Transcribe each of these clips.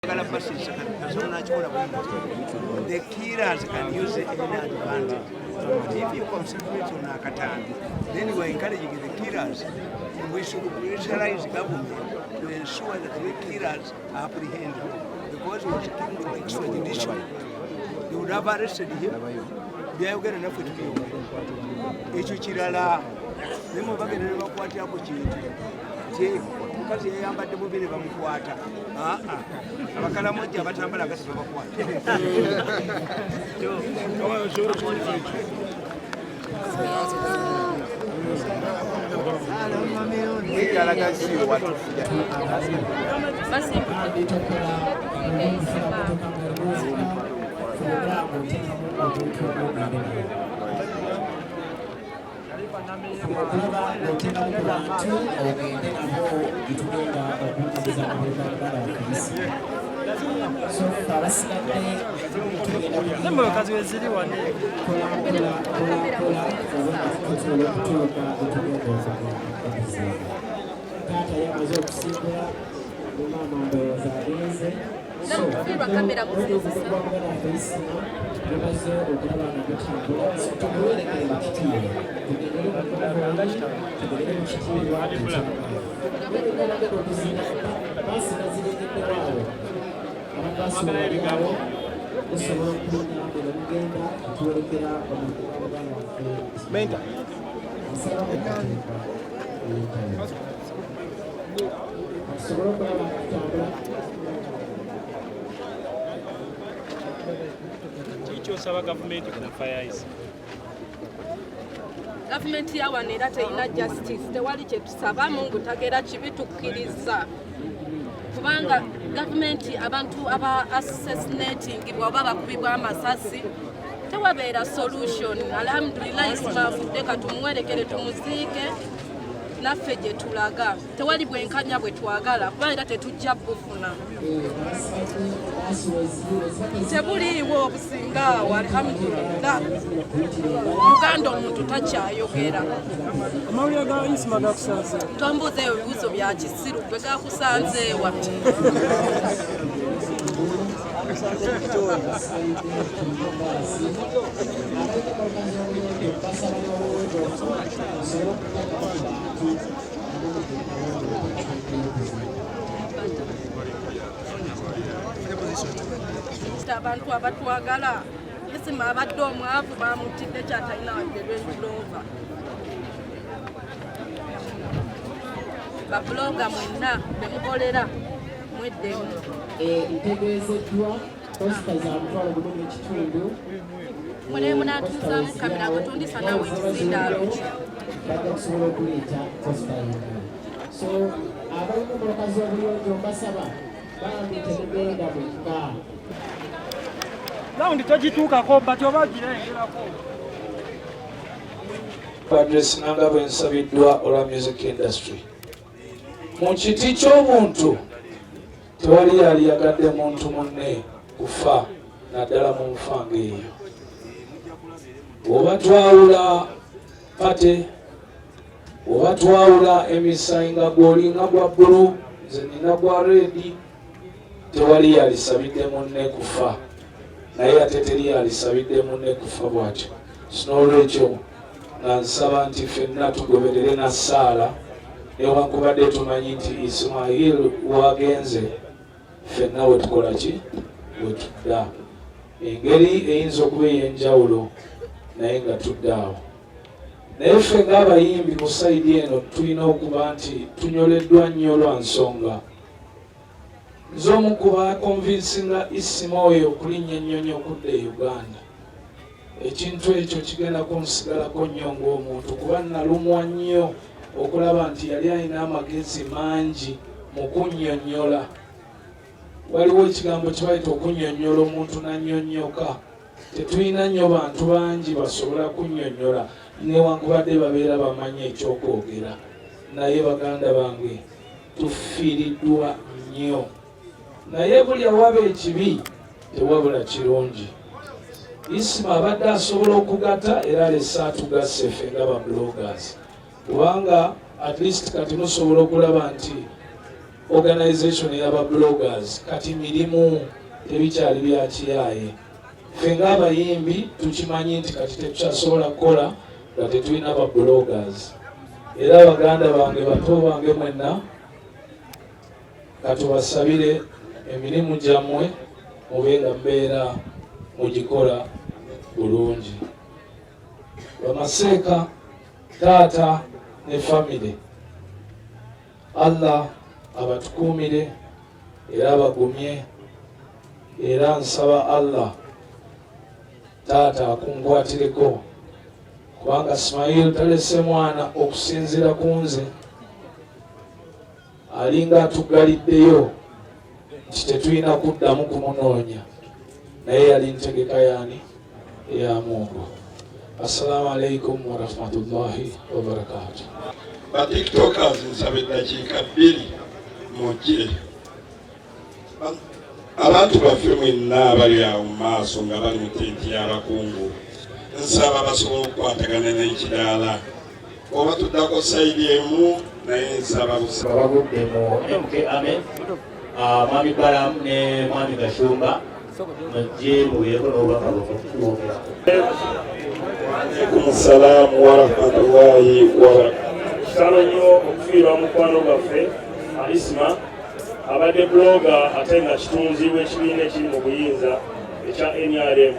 The killers can use it in advantage. But if you concentrate on Akatan, then you are encouraging the killers. We should pressurize government to ensure that the killers are apprehended. Because we should keep him extrajudicial. They would have arrested him. They will get enough to do. Echuchirala, they move again and what you have mukazi yayambadde mubiri bamukwata abakala mojja batambala gati bakwata Government yawanira teyina justice tewali kyetusaba Mungu tagera kibitukkiriza kubanga government abantu aba assassinating bwaba bakubibwa amasasi tewabeera solution. Alhamdulillah ismafudde katumuwerekere tumuziike naffe gye tulaga tewali bwenkanya bwe twagala kuba era tetujja bufuna tebuliiwo obusinga awo. Alhamdulillah Uganda omuntu takyayogera. Amawulire ga Isma gakusanze tombuzeeyo ebibuzo bya kisiru gwe gakusanzeewa. Abantu abatwagala Isima abadde omwavu bamutidde kyatalina wadde lw'enjulova. Babloga mwenna bemukolera mweddemu. Ntegeezeddwa posita za mutwalo gumu n'ekitundu mune munatuzaamu kamera agotundisa nawe ekizindaalo ki bajja kusobola okuleeta posita yonna. So abalimu mu bakazi obuyonjo mbasaba bambi tebigenda mwekka. Laundi togituukako bati oba girengerako. Address nanga bwensabiddwa olwa music industry. Mu kiti ky'omuntu tewali yali yagadde muntu munne kufa naddala mu nfanga eyo. Oba twawula pate oba twawula emisango gw'olinga gwa bbulu nze nina gwa reedi tewali yalisabidde munne kufa naye ate teri yalisabidde munne kufa bw'atyo. N'olwekyo nga nsaba nti ffenna tugoberere na ssaala newankubadde tumanyi nti Ismail wagenze ffenna we tukola ki we tudda. Engeri eyinza okuba ey'enjawulo naye nga tuddaawo. Naye ffe ng'abayimbi ku sayidi eno tulina okuba nti tunyoleddwa nnyo lwa nsonga. Nze omu ku bakonvinsinga Isima oyo okulinnya ennyonyi okudda e Uganda. Ekintu ekyo kigenda kunsigalako nnyo ng'omuntu kuba nalumwa nnyo okulaba nti yali alina amagezi mangi mu kunnyonnyola. Waliwo ekigambo kye bayita okunnyonnyola omuntu nannyonnyoka. Tetulina nnyo bantu bangi basobola kunnyonnyola newankubadde babeera bamanyi ekyokwogera. Naye baganda bange tufiiriddwa nnyo. Naye buli awaba ekibi tewabula kirungi. Isima abadde asobola okugatta era alese atugasse ffe nga ba bloggers. Kubanga at least kati musobola okulaba nti organization y'aba bloggers kati mirimu tebikyali bya kiyaaye. Ffe ng'abayimbi tukimanyi nti kati tetukyasobola kukola nga tetulina aba bloggers. Era baganda bange bato bange mwenna katubasabire emirimu gyammwe mube nga mbeera mugikola bulungi. Bamaseeka, taata ne famire, Allah abatukuumire era abagumye, era nsaba Allah taata akunkwatireko kubanga Ismail talese mwana okusinzira ku nze alinga atugaliddeyo nti tetulina kuddamu kumunoonya, naye yali ntegeka yaani eya Mungu. Assalamu alaikum wa rahmatullahi wa barakatuh. Ba tiktokers nsaba eddakiika 2 mujje. Abantu baffe mwenna abali awo mu maaso nga bali mu tenti y'abakungu, nsaba basobola okukwatagana n'ekidaala oba tuddako sayidi emu, naye nsaba babagudde mu MK Amen, Mwami Balamu ne Mwami Gashumba mujje mubeeko n'obubaka bw'okutwogerako. Alaikum salaam wa rahmatullahi wa barakatuh. Kisano nnyo okufiirwa mukwano gwaffe Isma abadde blogger ate nga kitunzi w'ekibiina ekiri mu buyinza ekya NRM,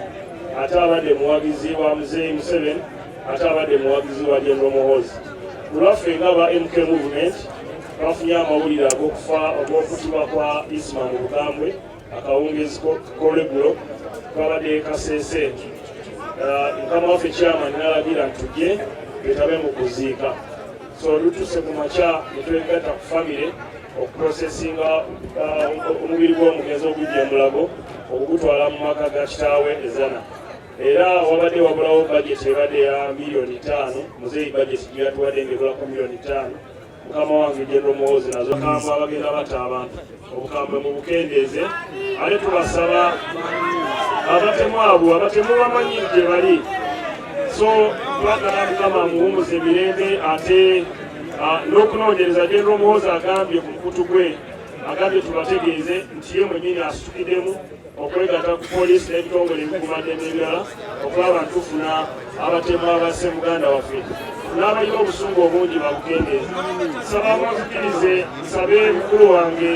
ate abadde muwagizi wa Muzeeyi Museveni, ate abadde muwagizi wa General Muhoozi. Kulwaffe ng'aba MK Movement twafunye amawulire ag'okutibwa kwa Isma mu Bugambwe, akawungezi k'olweggulo twabadde Kasese. Mukama waffe chairman n'alagira nti tujje twetabe mu kuziika. So lutuse ku makya ne twegatta ku famire okuprosesinga omubiri gw'omugenzi ogujja Mulago okugutwala mu maka ga kitaawe Ezana. Era wabadde wabulawo budget ebadde ya miliyoni 5, Muzeeyi budget gye yatuwadde ng'ebulako miliyoni 5. Mukama wange General Muhoozi nazo kamba abagenda batta abantu obukambwe mu bukendeeze. Ale tubasaba abatemu abo abatemu bamanyi gye bali, so twagala Mukama muwummuze emirembe. Ate n'okunoonyereza General Muhoozi agambye ku mukutu gwe, agambye tubategeeze nti ye mwennyini asitukiddemu okwegatta ku poliisi n'ebitongole ebikuumaddembe ebirala okulaba ntufuna abatemu abasse muganda waffe n'abalina obusungu obungi babukendeeza. Nsaba munzikirize nsabe mukulu wange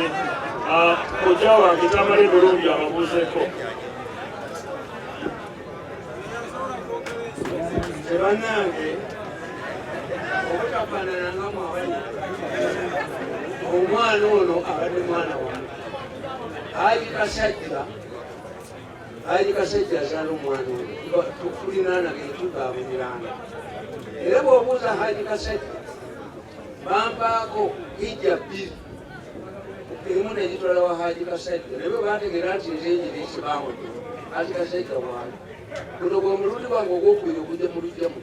kojja wange Tamale Bulungi ababuuzeeko. Bannange obutafaanana nga mwabali, omwana ono abadde mwana wange Haji Kasajja azaala omwana ono tukulinaanage tugaabuliranga. Era bw'obuuza Haji Kasajja bampaako hijja 2 emu negitwala wa Haji Kasajja, naye bwe bategeera nti nze enjiri ekibaamuddwa Haji Kasajja bwali guno gwe mulundi gwange ogwokubiri okujja mu lujjamu.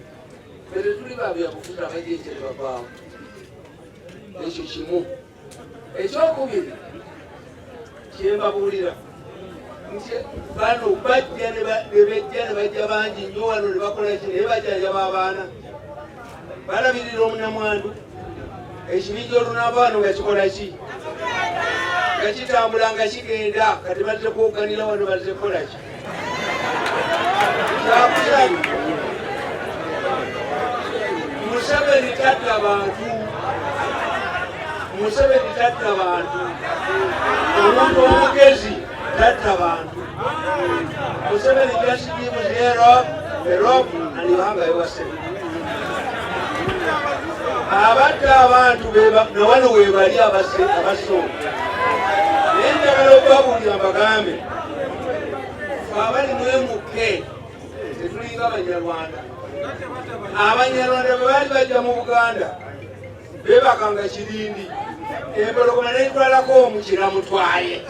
Fere tuli babyabufuta abajja ekyeri bavaawo, ekyo kimu. Ekyokubiri kyembabuulira nti bano bajja ne bajja bangi nnyo wano ne bakola ki, naye bajjanjaba abaana, balabirira omunnamwandu. Ekibinja olunaava wano nga kikola ki, nga kitambula nga kigenda, kati bazze kwoganira wano bazze kola ki. Museveni tatta bantu, Museveni tatta bantu, omuntu omugezi tatta bantu. Museveni just gives a rope and you hang yourself. Abatta abantu na wano webali abasonga. Naye njagala okubabuulira mbagambe abali mwemuke tetulinga Abanyarwanda. Abanyarwanda bwe baali bajja mu Buganda beebakanga Kirindi, empologoma n'etwalako mu Kiramutwaye.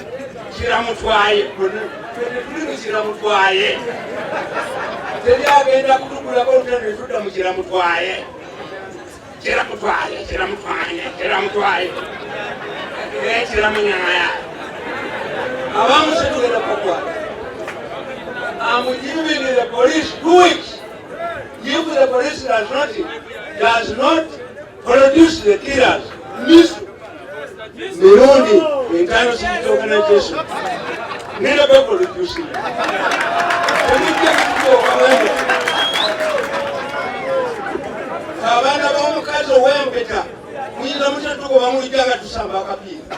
Tuli mu Kiramutwaye, teri agenda kutugulako olutalo ne tudda mu Kiramutwaye. Kiramunyaya abamu setugenda kukwata. I'm giving the police 2 weeks. If the police does not produce the killers, mirundi entaano sinzi organization nina beproducing abaana b'omukazi ow'empeta muyinza mutatuko bamulijanga tusamba akapiira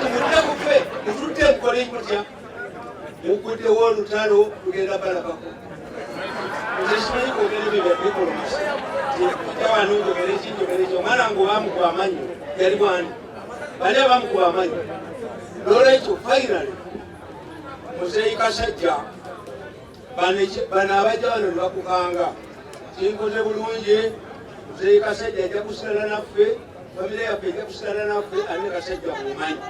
tumudde kufe mututte mukole mutya mukuddewo olutalo tugenda balabako simanyi kwogera ebyo bya diplomasi wano njogera ekinjogereki omwana ngo bamukuba amanyi yali bwani bali abamukuba amanyi nolwekyo finally muzeeyi Kasajja bano abajja bano nebakukanga kinkoze bulungi muzeeyi Kasajja ajja kusigala naffe famire yaffe ejja kusigala naffe ane Kasajja mumanyi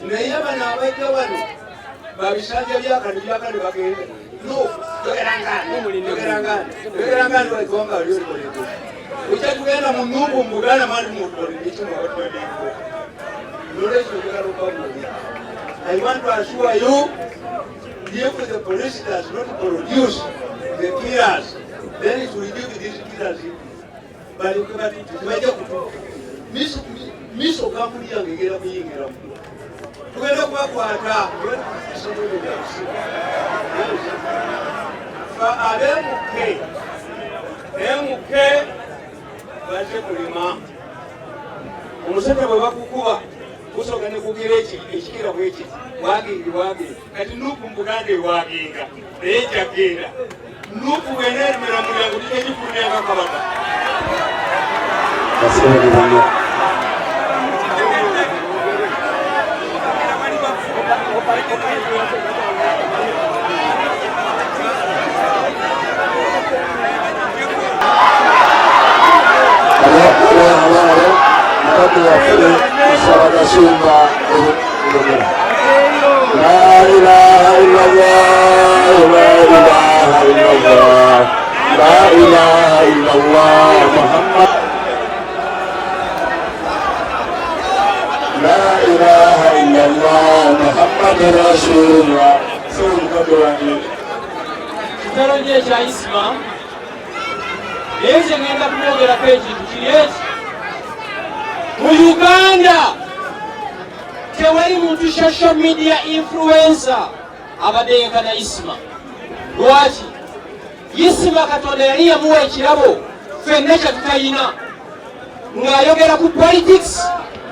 naye bano abajja bano babisanja byakani bagenda no yogerangani waigwanga lyolikoleko ujja tugenda mu nnungu mu Buganda mandi mutolikimwatwedeko nolwekyo njagala okwabuulira I want to assure you, if the police does not produce the killers, then it will give these killers. But if miso kampuni yange egera kuyingiramu tugenda kubakwata abemuke baze kulima omusajja bwe bakukuba kusooka ne kugira ekikira bweki wagiri kati nupu mu Buganda ewagenga naye jagenda nupu bweneerimira mulyango tikekifulumyanga kabaka La ilaha illallah, la ilaha illallah, la ilaha illallah, Muhammad. La ilaha illallah, Muhammad Rasulullah. Kitalo nye cha Isma yeze ngenda kumwogera ekintu kiri eki mu Uganda tewali muntu social media influencer abadenkana Isma. Lwaki? Isma Katonda yali yamuwa ekirabo ffenna kye tutayina, ng'ayogera ku politics,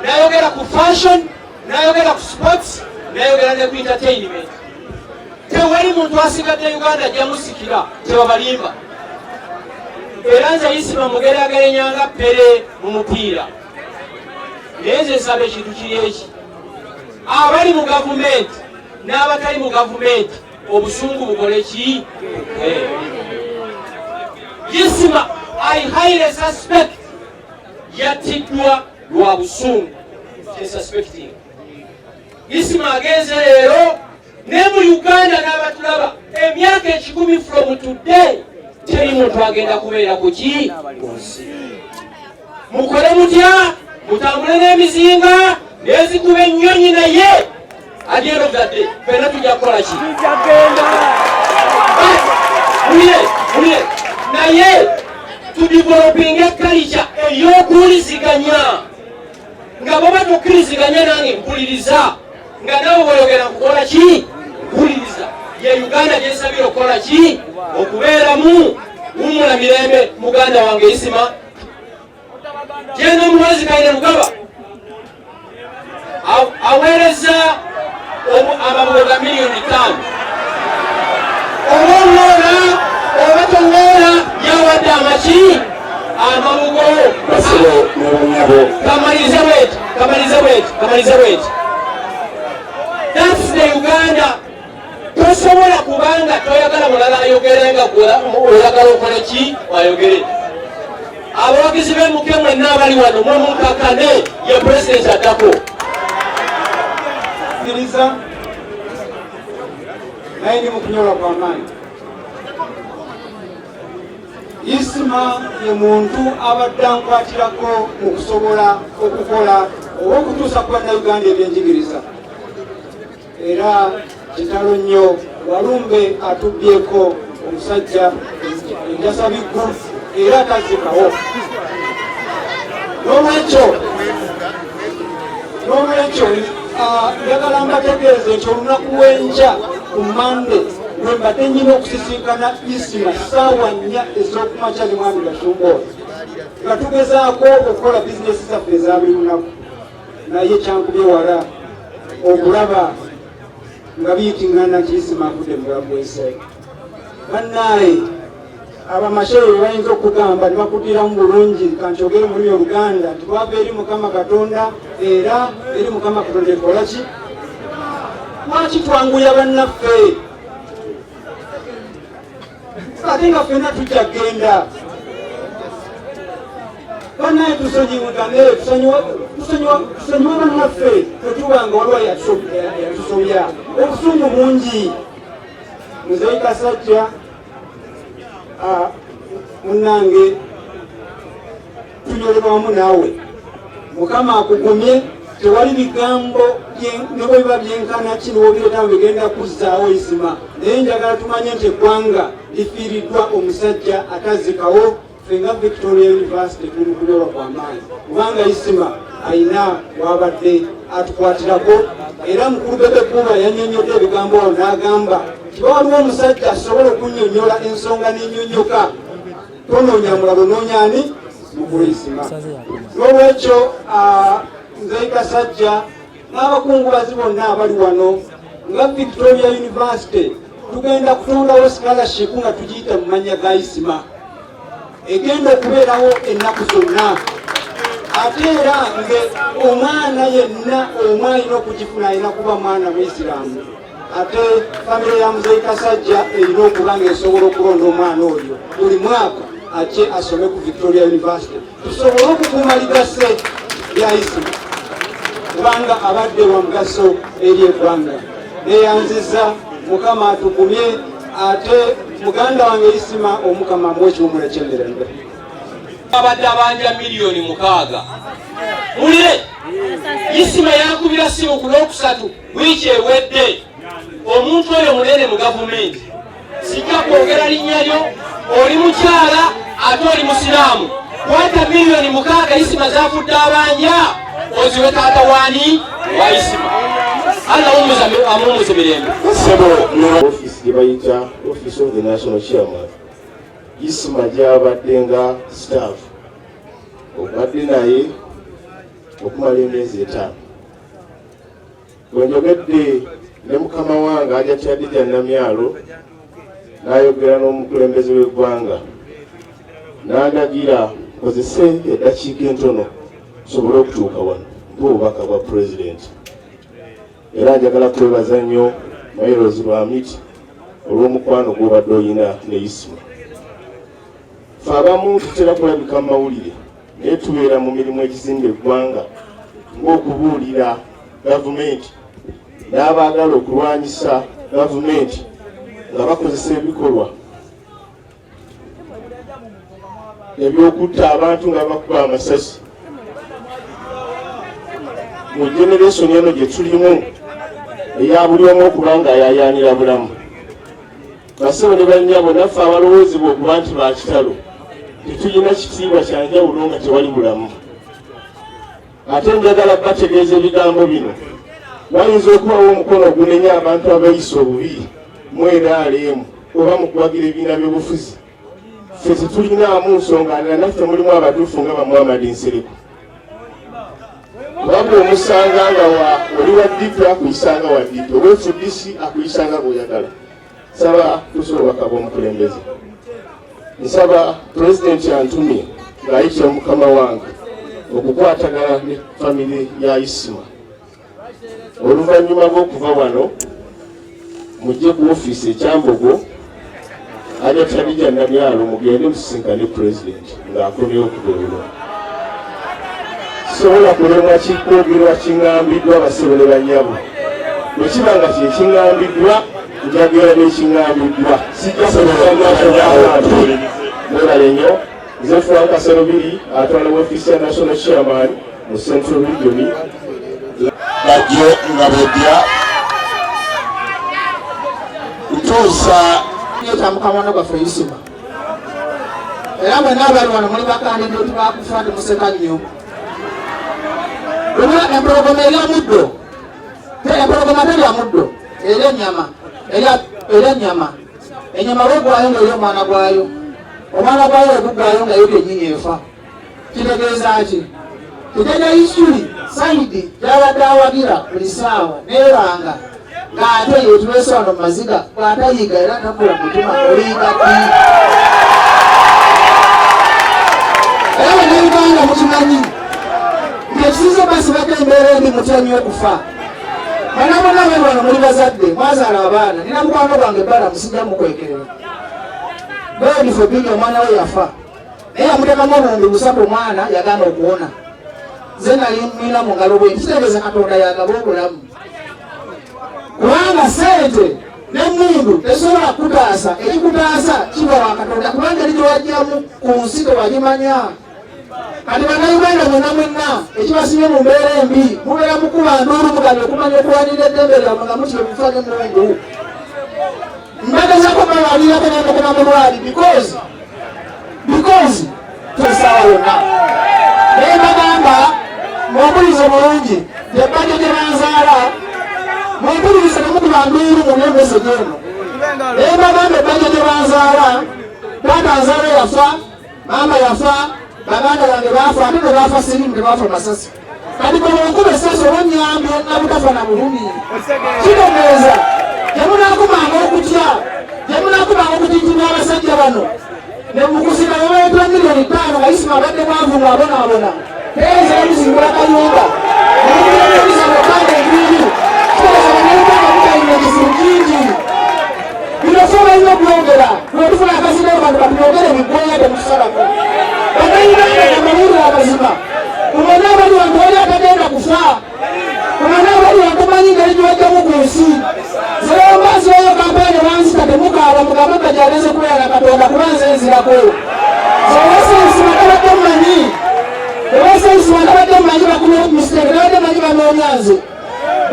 n'ayogera ku fashion, n'ayogera ku sports, n'ayogera ne ku entertainment. Tewali muntu asigadde Uganda ajja musikira tebabalimba. Era nze Isma mugeraagerenyanga Pere mu mupiira. Naye nze nsaba ekintu kiri eki, abali mu gavumenti n'abatali mu gavumenti obusungu bukole ki? Isma I highly suspect yatiddwa lwa busungu. Suspecting Isma agenze leero ne mu Uganda n'abatulaba emyaka 10 from today teri muntu agenda kubeera ku ki? Mukole mutya? Mutambule n'emizinga n'ezikuba ennyonyi, naye at the end of the day fena tujja kukola ki? Mulire naye tudevelopinga culture ey'okuwuliziganya, nga baba tokkiriziganya nange mpuliriza, nga nawe bw'oyogera kukola ki? Mpuliriza. Ye Uganda gyensabira okukola ki? Okubeeramu wumula mirembe. Muganda wange Isma genda omuwazi Kaine Lugaba aweereza amabugo ga miliyoni 5 olwolwola oba tolwola yawadde amaki amabugo. Kamalize bweti. That's the Uganda. Tosobola kubanga toyagala mulala ayogerenga oyagala okole ki? Ayogere. Abawagizi b'emuke mwenna abali wano mumunkakane ye pulezidenti addako. Sikiriza naye ndi mu kunyola kwa maanyi. Isma ye muntu abadde ankwatirako mu kusobola okukola oba okutuusa ku bannayuganda ebyenjigiriza. Era kitalo nnyo Walumbe atubbyeko omusajja enjasa biggu era tazikawo. N'olwekyo N'olwekyo njagala mbategeeze nti olunaku lw'enkya ku Mande lwe mbadde nnyina okusisinkana Isima ssaawa 4 ez'okumakya ne mwami Gashumba oyo nga tugezaako okukola bizinesi zaffe eza buli lunaku, naye kyankubye wala okulaba nga biyitingana nti Isima afudde mu bulamu bw'ensi. Bannaaye abamasheyi bayinza okugamba ne bakuddiramu bulungi kankyogere mu lulimi Oluganda nti twava eri Mukama Katonda era eri Mukama Katonda ekola ki? Lwaki twanguya bannaffe ate nga ffenna tujja kgenda? Bannaaye tusonyiwagane, tusonyiwa bannaffe tetubanga waliwo yatusobya. Obusungu bungi. Muzeeyi Kasajja munnange tunyolebwa wamu naawe. Mukama akugumye, tewali bigambo ne bwe biba byenkana kino wobireetamu bigenda kuzzaawo Isima. Naye njagala tumanye nti eggwanga lifiiriddwa omusajja atazikawo. Fenga Victoria University tuli kunyolwa kwa maanyi kubanga Isima ayina wabadde atukwatirako, era mukulu Bebe Kuba yannyonnyodde ebigambo awo n'agamba kiba waliwo omusajja asobola okunnyonnyola ensonga n'ennyonnyoka, tonoonya mulalo noonya ani? Mukulu Isima. N'olwekyo Muzeeyi Kasajja n'abakungubazi bonna abali wano nga Victoria University tugenda kutondawo scholarship nga tugiyita mu mannya ga Isima egenda okubeerawo ennaku zonna. Ate era nge omwana yenna omu alina okugifuna alina kuba mwana Muisiraamu. Ate famire ya Muzeeyi Kasajja erina okuba ng'esobola okulonda omwana oyo buli mwaka ajje asome ku Victoria University, tusobole okukuuma ligase lya Isima kubanga abadde wa mugaso eri eggwanga. Neeyanziza, Mukama atugumye, ate muganda wange Isima Omukama amuwe ekiwumula ky'emirembe. Abadde abanja miliyoni 6. Mulire Isima yakubira simu ku Lwokusatu wiiki ewedde. Omuntu oyo munene mu gavumenti, sijja kwogera linnya lyo, oli mukyala ate oli musiraamu. Kwata miliyoni 6 Isima zafudde abanja oziwe taata waani wa Isima. Allah amumuze mirembe. Office gye bayita Office of the National Chairman, Isima gy'abadde nga staff obadde naye okumala emyezi 5. Bwe njogedde ne mukama wange ajja Kyadija Namyalo n'ayogera n'omukulembeze w'eggwanga n'andagira nkozese eddakiika entono sobole okutuuka wano ng'obubaka bwa pulezidenti. Era njagala kwebaza nnyo Mairos Lwamiti olw'omukwano gw'obadde oyina ne Isima. Ffe abamu tutera kulabika mu mawulire naye tubeera mu mirimu egizimba eggwanga ng'okubuulira gavumenti n'abaagala okulwanyisa gavumenti nga bakozesa ebikolwa ebyokutta abantu nga bakuba amasasi. Mu generation eno gye tulimu eya buli omu okuba nga ayayaanira bulamu, basebo ne bannyabo naffe abalowoozebwa okuba nti bakitalo tetulina kitiibwa kyanjawulo nga tewali bulamu. Ate njagala bategeeza ebigambo bino, wayinza okubawo omukono ogunenya abantu abayisa obubi mu NRM oba mu kuwagira ebibiina by'obufuzi. Ffe tetulinaamu nsonga ndala, naffe mulimu abatuufu nga Muhammad Nsereko. Wabula omusanga nga oli wa DP akuyisanga wa DP, oba FDC akuyisanga bw'oyagala. Nsaba tusobola bakaba omukulembeze. Nsaba Pulezidenti antumye ng'ayitira mukama wange okukwatagana ne famire ya Isima. Oluvannyuma lw'okuva wano mujje ku ofiisi ekyambogo ajja Kyadija Namyalo mugende musisinkane Pulezidenti ng'akomyewo okugoberwa. Sobola kulemwa kikwogerwa kiŋŋambiddwa basebo ne bannyabo. Bwe kiba nga kye kiŋŋambiddwa njagala n'ekiŋŋambiddwa. Sijja kuaabantu mwebale nnyo. Nze Frank Kasarubiri atwala w'ofiisi ya National Chairman mu Central Region. Bajjo nga bojja ntuusa yeta mukamwana gwaffe Isima. Era mwenna abali wano muli bakandideti bakufa temuseka nnyo. Kuna empologoma erya muddo. Empologoma terya muddo. Erya ennyama. Erya ennyama. Ennyama bwegwayo ng'erya omwana gwayo. Omwana gwayo ogugwayo nga yobya ennyini efa. Kitegeeza ki? Kitegeeza history Saidi gy'abadde awagira buli ssaawa neeranga ng'ate yetuleese wano mu maziga bw'atayiga era takula mutima olinga ddi. Era bannayuganda mukimanyi ng'ekisinza basibako embeera embi mutya nnyo okufa. Bana bonna be bano muli bazadde mwazaala abaana nina mukwano gwange ebbala musijja mukwekerera. Beedifo bbiri omwana we yafa naye yamuteekamu obuwumbi 3 omwana yagaana okuwona. Nze nali nina mu ngalo bwe kitegeeza Katonda yagaba obulamu. Kubanga ssente n'emmundu tesobola kutaasa, ekikutaasa kiba wa Katonda kubanga eri gyewajjamu ku nsi tewagimanya. Kati bannayuganda mwenna ekibasibye mu mbeera embi mubeera mukuba nduulu mugabe okumanya okuwanira eddembe lyammwe nga mutya mufa n'emmundu. Mbagezako balwalirako n'emukuma mulwali because tosaawa yonna. Naye bagamba mumpulirize bulungi ebbajjo gye banzaala mumpulirize nemukuba nduulu mu n'emesege eno. Naye bagamba ebbajjo gye banzaala taata nzaala yafa, maama yafa, baganda bange baafa ate ne baafa sirimu tebaafa masasi. Kati bwe munkuba essasi olw'ennyambye nabutafa na bulumi. Kitegeeza gyemunaakumanga okutya gyemunaakumanga okutijjibwa abasajja bano ne mukusika babaletwa miliyoni 5 nga Isima abadde mwavu ng'abonaabona teeza ebizimbula kayumba nemubiza mukanda ebiri kiteeza bannayuganda mutalina ekizibu kingi. Bino ffe balina okwogera lwetufuna akazina abantu batubyogere biggweya temutusalako. Bannayuganda namawulire amazima kumana abali wantu wali atagenda kufa kumana abali wantu manyi ngeri gyebajjamu ku nsi zerombaziwayo kampeyini banzita temukaaba mugambe bajaleze kubeera na Katonda kuba nze nzirako. Zewasensima tabadde mumanyi ewasensima tabadde mumanyi bakuba mistake tabadde manyi banoonya nze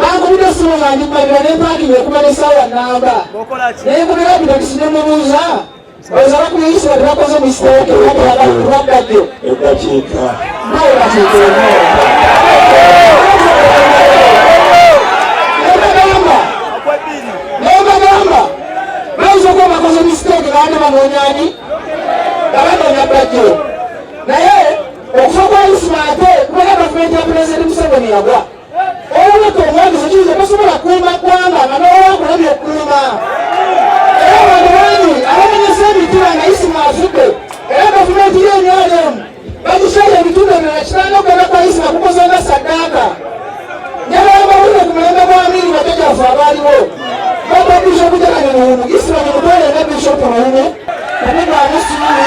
bankubidde essimu nga ndimabira nempakingi okuba n'essaawa nnamba naye kubera bitakisi nemubuuza oza bakuyisira tebakoze mistake baddajjo eddakiika nebagamba bayinza okuba bakoze mistake baana banoonyani abanoonya ddajjo. Naye okufa kwa Isima ate kubera gavumenti ya Pulezidenti Museveni yagwa olwekka omwagizi kiyinza tasobola kukuuma ggwanga nga n'owakulamya okukuuma. Era abantu bangi abamenyesa emitima nga Isima afudde era gavumenti y'enyalemu bagishaye ebitundu ebirala kiranga okugenda kwa Isima kukoze nga saddaaka. Njagala bawulire ku mulembe gwa Amini bajjajjaffe abaaliwo baba Bishopu Gerald Luwumu Isima nyemutwale nga Bishopu Luwumu kamugwamu suuli.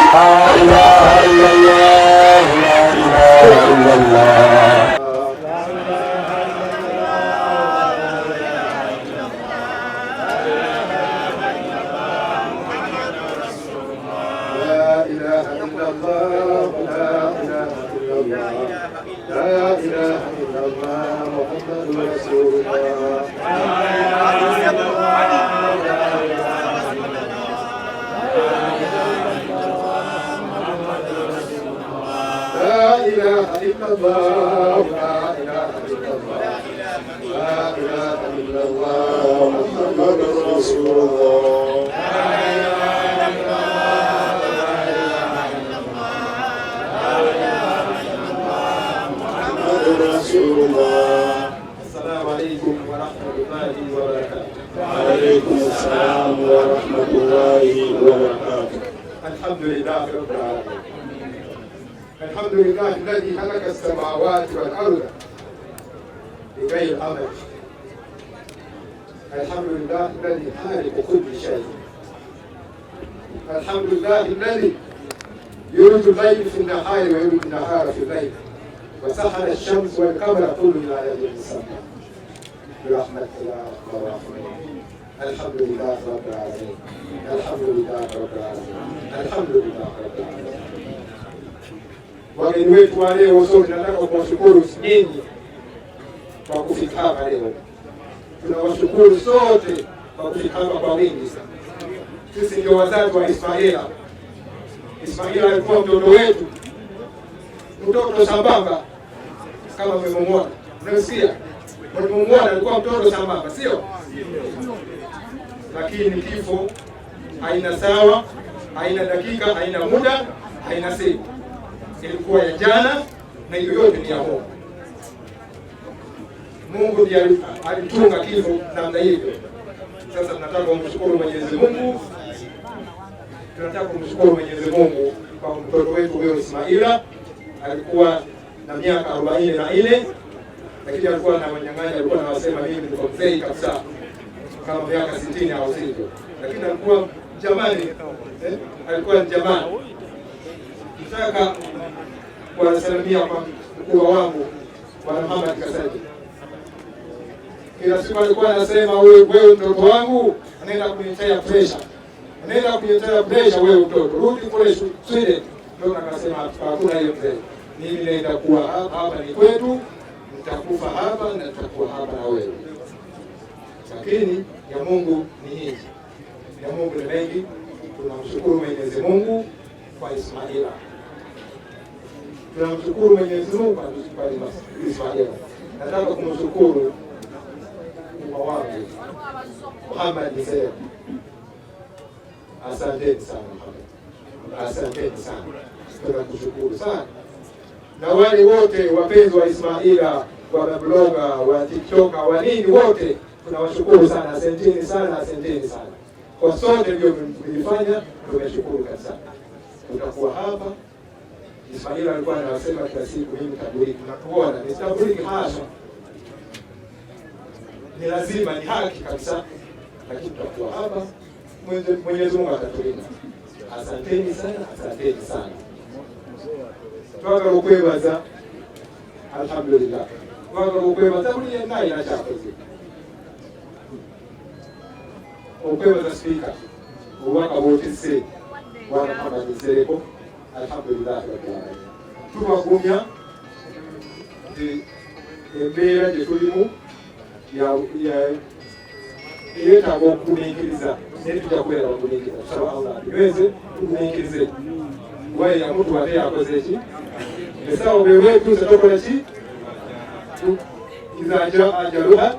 الحمد لله الذي خلق السماوات والأرض بغير عمل. الحمد لله الذي خالق كل شيء. الحمد لله الذي يولد الليل في النهار ويولد النهار في الليل وسخر الشمس والقمر كل إلى أجل مسمى برحمتك يا أرحم الراحمين. الحمد لله رب العالمين. الحمد لله رب العالمين. الحمد لله رب العالمين. Wageni wetu wa leo sote nataka kuwashukuru nyinyi kwa kufika hapa leo. Tunawashukuru sote kwa kufika hapa kwa wingi sana. Sisi ndio wazazi wa Ismaila. Ismaila alikuwa mtoto wetu, mtoto sambamba kama mmemwona. Unasikia? Mlimuona alikuwa mtoto sambamba, sio? Lakini kifo haina sawa, haina dakika, haina muda, haina siku. Ilikuwa ya jana na hiyo yote ni ya Mungu. Mungu ndiye alitunga kifo namna hivyo. Sasa tunataka kumshukuru Mwenyezi Mungu. Tunataka kumshukuru Mwenyezi Mungu kwa mtoto wetu huyo Ismaila. Alikuwa na miaka 44, lakini alikuwa na wanyang'anya, alikuwa anawasema mimi niko mzee kabisa, kama miaka 60 au sivyo, lakini alikuwa jamani, alikuwa jamani. Nataka kuwasalimia kwa mkuu wangu Bwana Muhammad Kasaji. Kila siku alikuwa anasema wewe mtoto wangu anaenda kuniletea pressure. Anaenda kuniletea pressure wewe mtoto. Rudi kule Sweden. Ndio akasema hakuna hiyo mzee. Mimi naenda kuwa hapa ni kwetu. Nitakufa hapa na nitakuwa hapa na wewe. Lakini ya Mungu ni hii. Ya Mungu ni mengi. Tunamshukuru Mwenyezi Mungu kwa Ismaila. Tunamshukuru Mwenyezi Mungu kwa Ismaila. Nataka kumshukuru mkubwa wangu Muhammad Seif. Asanteni sana Muhammad. Asanteni sana. Tunakushukuru sana. Na wale wote wapenzi wa Ismaila, wa bloga, wa TikTok, wa nini wote tunawashukuru sana. Asanteni sana, asanteni sana. Kwa sote ndio mlifanya, tumeshukuru kabisa. Tutakuwa hapa. Ismaila alikuwa anasema kila siku mimi taburiki. Tunatuona ni taburiki hasa. Ni lazima, ni haki kabisa. Lakini tutakuwa hapa. Mwenyezi Mungu atatulinda. Asanteni sana, asanteni sana. Twagala alhamdulillah. Twagala tabuliye naye na chakoze. Okwebaza speaker. Obubaka bwotise Bwana Muhammad Seif. Alhamdulillah rabbil alamin. Tubagumya embeera gye tulimu yeetaaga okugumiikiriza naye tujja kubeera bagumiikiriza. Tusaba Allah atuweze tugumiikirize. Waye yamutu ate yakoze eki? Esawo bewe tuze tokola ki? Iza ajaluha.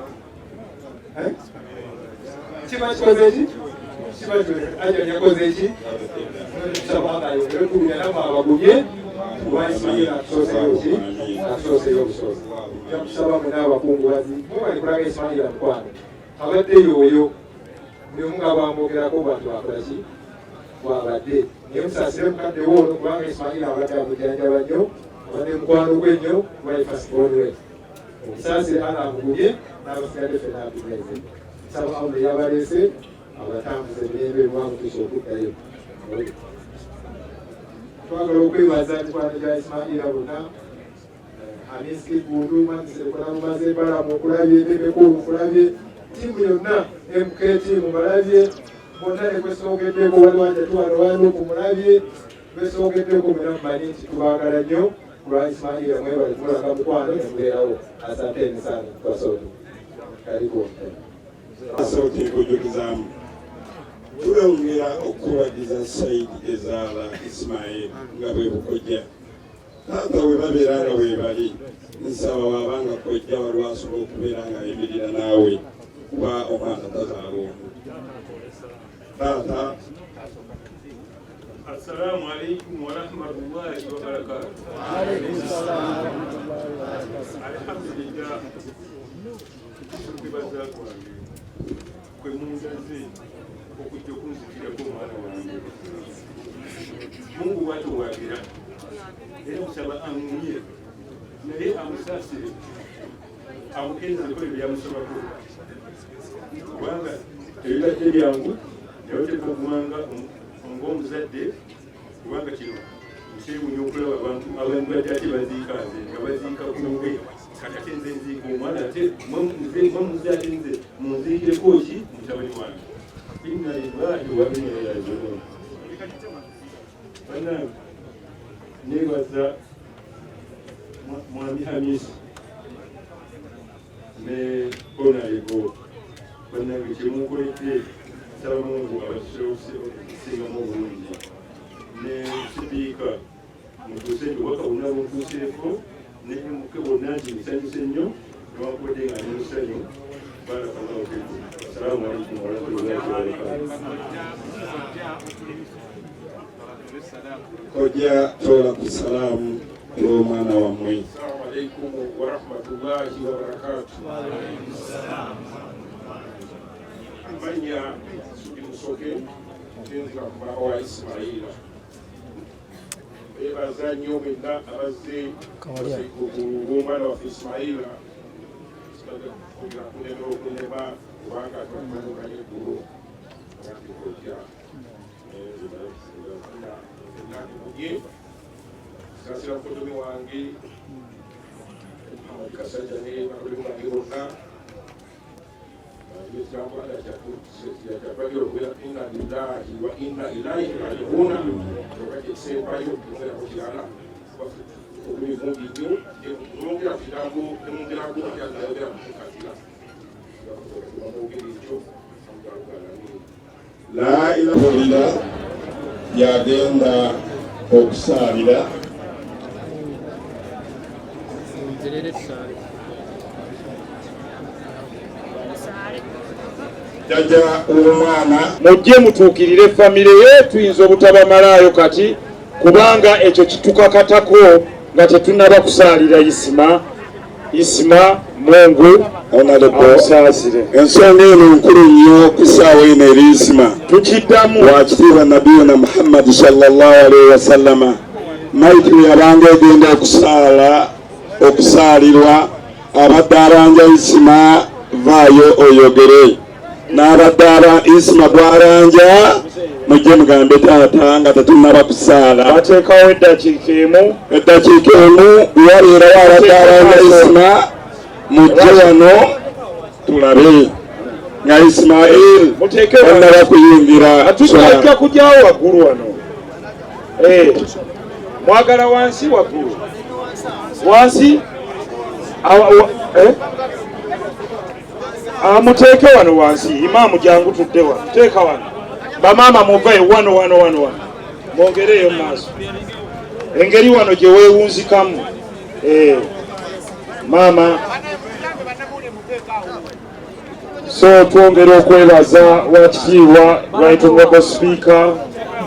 Kiba kikoze eki? Kiba ajali yakoze eki? Tusaba Allah ayongere okulumya namwe abagumye. Kuba Ismaila atusoseyo ki? Atusoseyo obusozi. Tusaba mwe n'abakungubazi. Mubali kulaga Ismaila mukwano. Abaddeyo oyo. Buli omu nga bwamwogerako bantu bakola ki? Bwabadde. Naye musaasire mukadde woono kubanga Ismaila abadde amujjanjaba nnyo, abadde mukwano gwe nnyo, kuba firstborn we. Omusaasire ala amugumye n'abasigadde ffenna atuneze. Nsaba Allah yabaleese abatambuze emirembe lwamutuusa okuddayo. Twagala okwebaza mikwano gya Ismaila bonna. Amiski Gundu, Mansekola mumaze Balamu okulabye, Bebekulu mukulabye, tiimu yonna MK tiimu balabye. Bonna ne kwesoogeddeko wali wanjatwala wano kumulabye, kwesoogeddeko mena mumanyi nti tubaagala nnyo kulwa Ismaila mwebale kumulanga mukwano ne mubeerawo. Asanteni sana kwa sote. Karibu. Sauti kujulizaamu. Tulongera okuwagiza Saidi ezaala Ismail nga bwe bukojja. Taata we babeeranga we bali. Nsaba wabanga kojja walwasobola okubeera nga yemirira naawe kuba omwana tazaala omu. Tata. Assalamu alaikum wa rahmatullahi wa barakatuh. Alhamdulillah. Tukibaza kwange kwe mungaze okujja okunzikirako omwana wange. Mungu watuwagira era musaba amunye naye amusaasire amukenzeko ebyo byamusobako kubanga ebibadde byangu yawoteka okumanga ng'omuzadde kubanga kino nkyewunya okulaba abantu abandibadde ate baziika nze nga baziika kunge kati nze nziika omwana ate mwemuzaate nze munziikireko ki mutabani wange inna lillahi wa inna ilaihi raaji'uun. Bannange neebaza Mwami Hamisi ne Bonalego bannange kyemunkoledde nsaba Mungu abasingamu obulungi ne sipiika mutuuse obubaka bonna buntuuseeko ne MK bonna nti nsanyuse nnyo newankubadde nga ndi musenyu barakallahu fikum. Assalamu alaikum warahmatullahi wabarakatuh. Koja tola kusalamu l'omwana wammwe. Assalamu alaikum warahmatullahi wabarakatuh. Amanya Sudi Musoke ntenza kuba wa Ismaila. Bebaza nnyo benna abazze omwana waffe Ismaila kunema okunema kubanga twamanukanye eggulu atukojja ennakuye sasira mukodomi wange Muhammad Kasajja ne bakolemu bange bonna inna lillahi wa inna ilaihi raji'un. Wakati sepayo kuzera kujana kumi mungi nyo mungira fidango mungira ko ya ndabera mukatila la ilaha illallah yagenda okusalira jaja omwana mujje mutuukirire famire yetu tuyinza obutabamalayo kati kubanga ekyo kitukakatako nga tetunaba kusaalira isima Mungu amusaasire. Ensonga eno nkulu nnyo ku ssaawa eno eri isima tukiddamu wakitiibwa nabiyuna Muhammad sallallahu alaihi wasallama maiti yabanga egenda okusaalirwa abadde aranja isima vaayo oyogere n'abadde isima bwaranja mujje mugambe taata nga tetunaba kusaala bateekawo eddakiika emu waliira abadde aranja isima mujje wano tulabe nga Ismail onaba kuyingira tutajja kujyawo waggulu wano mwagala wansi waggulu wansi muteeke wano wansi imaamu jangu tudde wano teeka wano bamaama muvayo wano mwongereyo maaso engeri wano gye weewunzikamu maama so twongera okwebaza wakitiibwa Right Honorable Speaker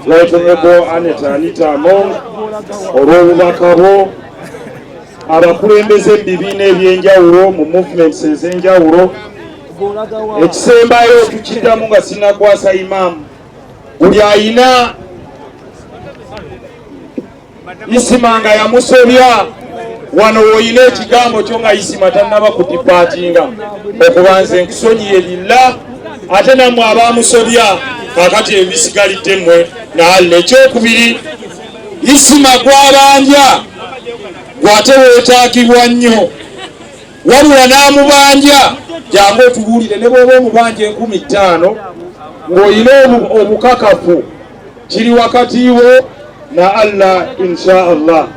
Right Honorable Anita Among olw'obubaka bwo abakulembeze ebibiina ebyenjawulo mu movements ez'enjawulo ekisembayo tukiddamu nga sinakwasa imaamu buli ayina isima nga yamusobya wano woyina ekigambo kyo nga isima tannaba kudipaatinga okuba nze nkusonyiye lilla ate nammwe abamusobya kakati ebisigalidde mmwe naalla ekyokubiri isima gwabanja gwate weetaagibwa nnyo waliwo n'amubanja jangu otubuulire ne bw'oba omubanja 15,000 ng'olina obukakafu kiri wakati wo na Allah insha Allah.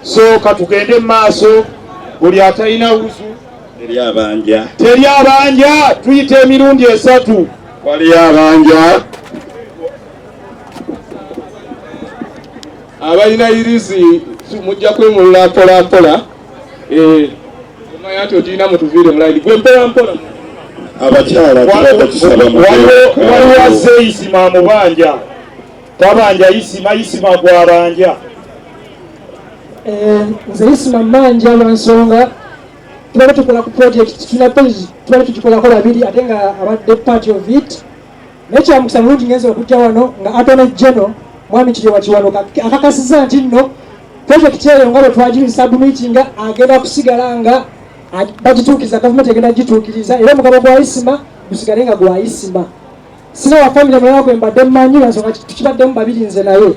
So katugende maaso buli atalina wuzu teri abanja tuyite emirundi 3 wali abanja abalina irizi mujja kwemulula mpola omanya nti ogirina mutuviire mulaidi gwe mpola abakyala waliwo azze isima amubanja tabanja isima gwabanja nze isima manja lwansonga tubadde tukola ku project tubadde tugikolako babiri ate nga abadde part of it naye kyamukisa mulungi ngenza okujja wano nga Attorney General mwami Kiryewa Kiwanuka akakasiza nti nno project eyo nga bwe twagisubmitinga agenda kusigala nga bagituukiriza gavumenti egenda gituukiriza era omugabo gwa isima gusigale nga gwa isima sina wa family mulala gwe mbadde mmanyi lwansonga tukibaddemu babiri nze naye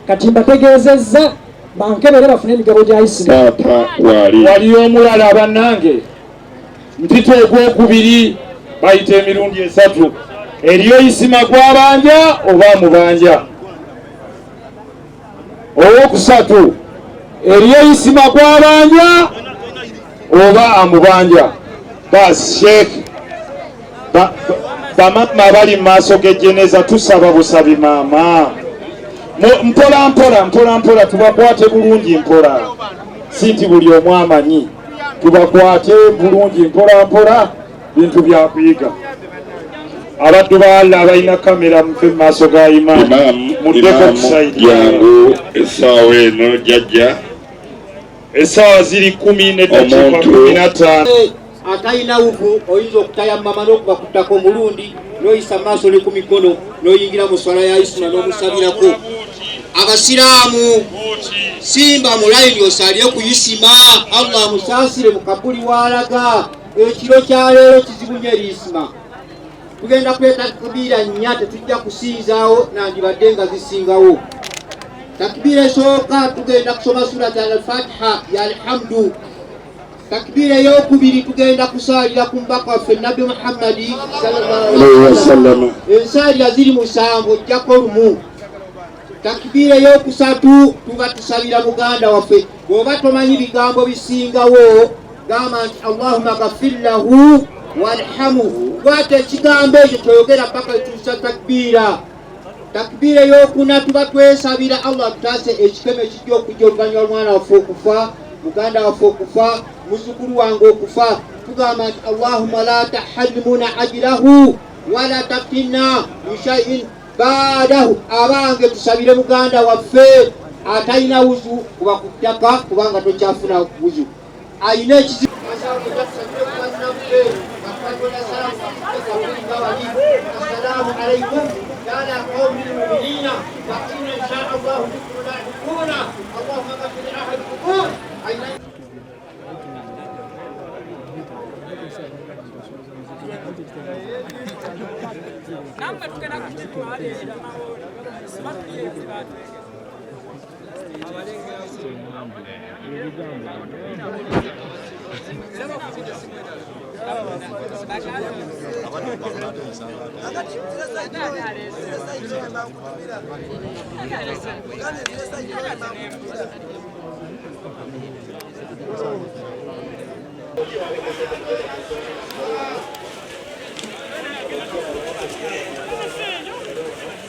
kati mbategeezezza bankebere bafune emigabo gya isima wali omulala bannange mpita ogwokubiri bayita emirundi 3 eriyo isima gwabanja oba amubanja owokusatu eriyo isima gwabanja oba amubanja bas sheikh bamama abali mu maaso g'ejjeneza tusaba busabi maama mpola tubakwate bulungi mpola si nti buli omu amanyi tubakwate bulungi mpolampola bintu byakuyiga. Abaddu ba Allah abalina kamera mufe mu maaso ga Imam muddeko kusaidia yangu essaawa eno jjajja essaawa ziri 10:15 atalina wuvu oyinza okutayammama n'okubakuttako omulundi n'oyisa maaso ne ku mikono n'oyingira mu swala ya isuna n'omusabirako. Abasiraamu simba mu layini osalire ku isima, Allah amusaasire mu kabuli w'alaga. Ekiro kya leero kizibu nnyo eri isima. Tugenda kweta takbiira nnya, tetujja kusinzaawo nandibadde nga zisingawo. Takbiira esooka tugenda kusoma surati al-Fatiha ya alhamdu. Takbiira ey'okubiri tugenda kusaalira ku mbaka waffe Nabbi Muhammadi sallallahu alaihi wasallam. Ensaalira ziri 7 ojjako lumu. Takbiira ey'okusatu tuba tusabira muganda waffe. Bw'oba tomanyi bigambo bisingawo gamba nti Allahumma ghafir lahu warhamhu. Kwata ekigambo ekyo kyoyogera paka etuusa takbiira. Takbiira ey'okuna tuba twesabira Allah tutaase ekikeme ekijja okujja oluvannyuma lw'omwana waffe okufa, muganda waffe okufa, muzzukulu wange okufa. Tugamba nti Allahumma la tahrimuna ajrahu wala taftinna bi shay'in ba'dahu. Abange tusabire muganda waffe atalina wuzu kuba ku ttaka kubanga tokyafuna wuzu. Ayina ekizibu assalamu alaikum ala qaumi lmuminina wa inna insha Allah bikum lahiquna Allahumma ghfir li ahli al-qubur.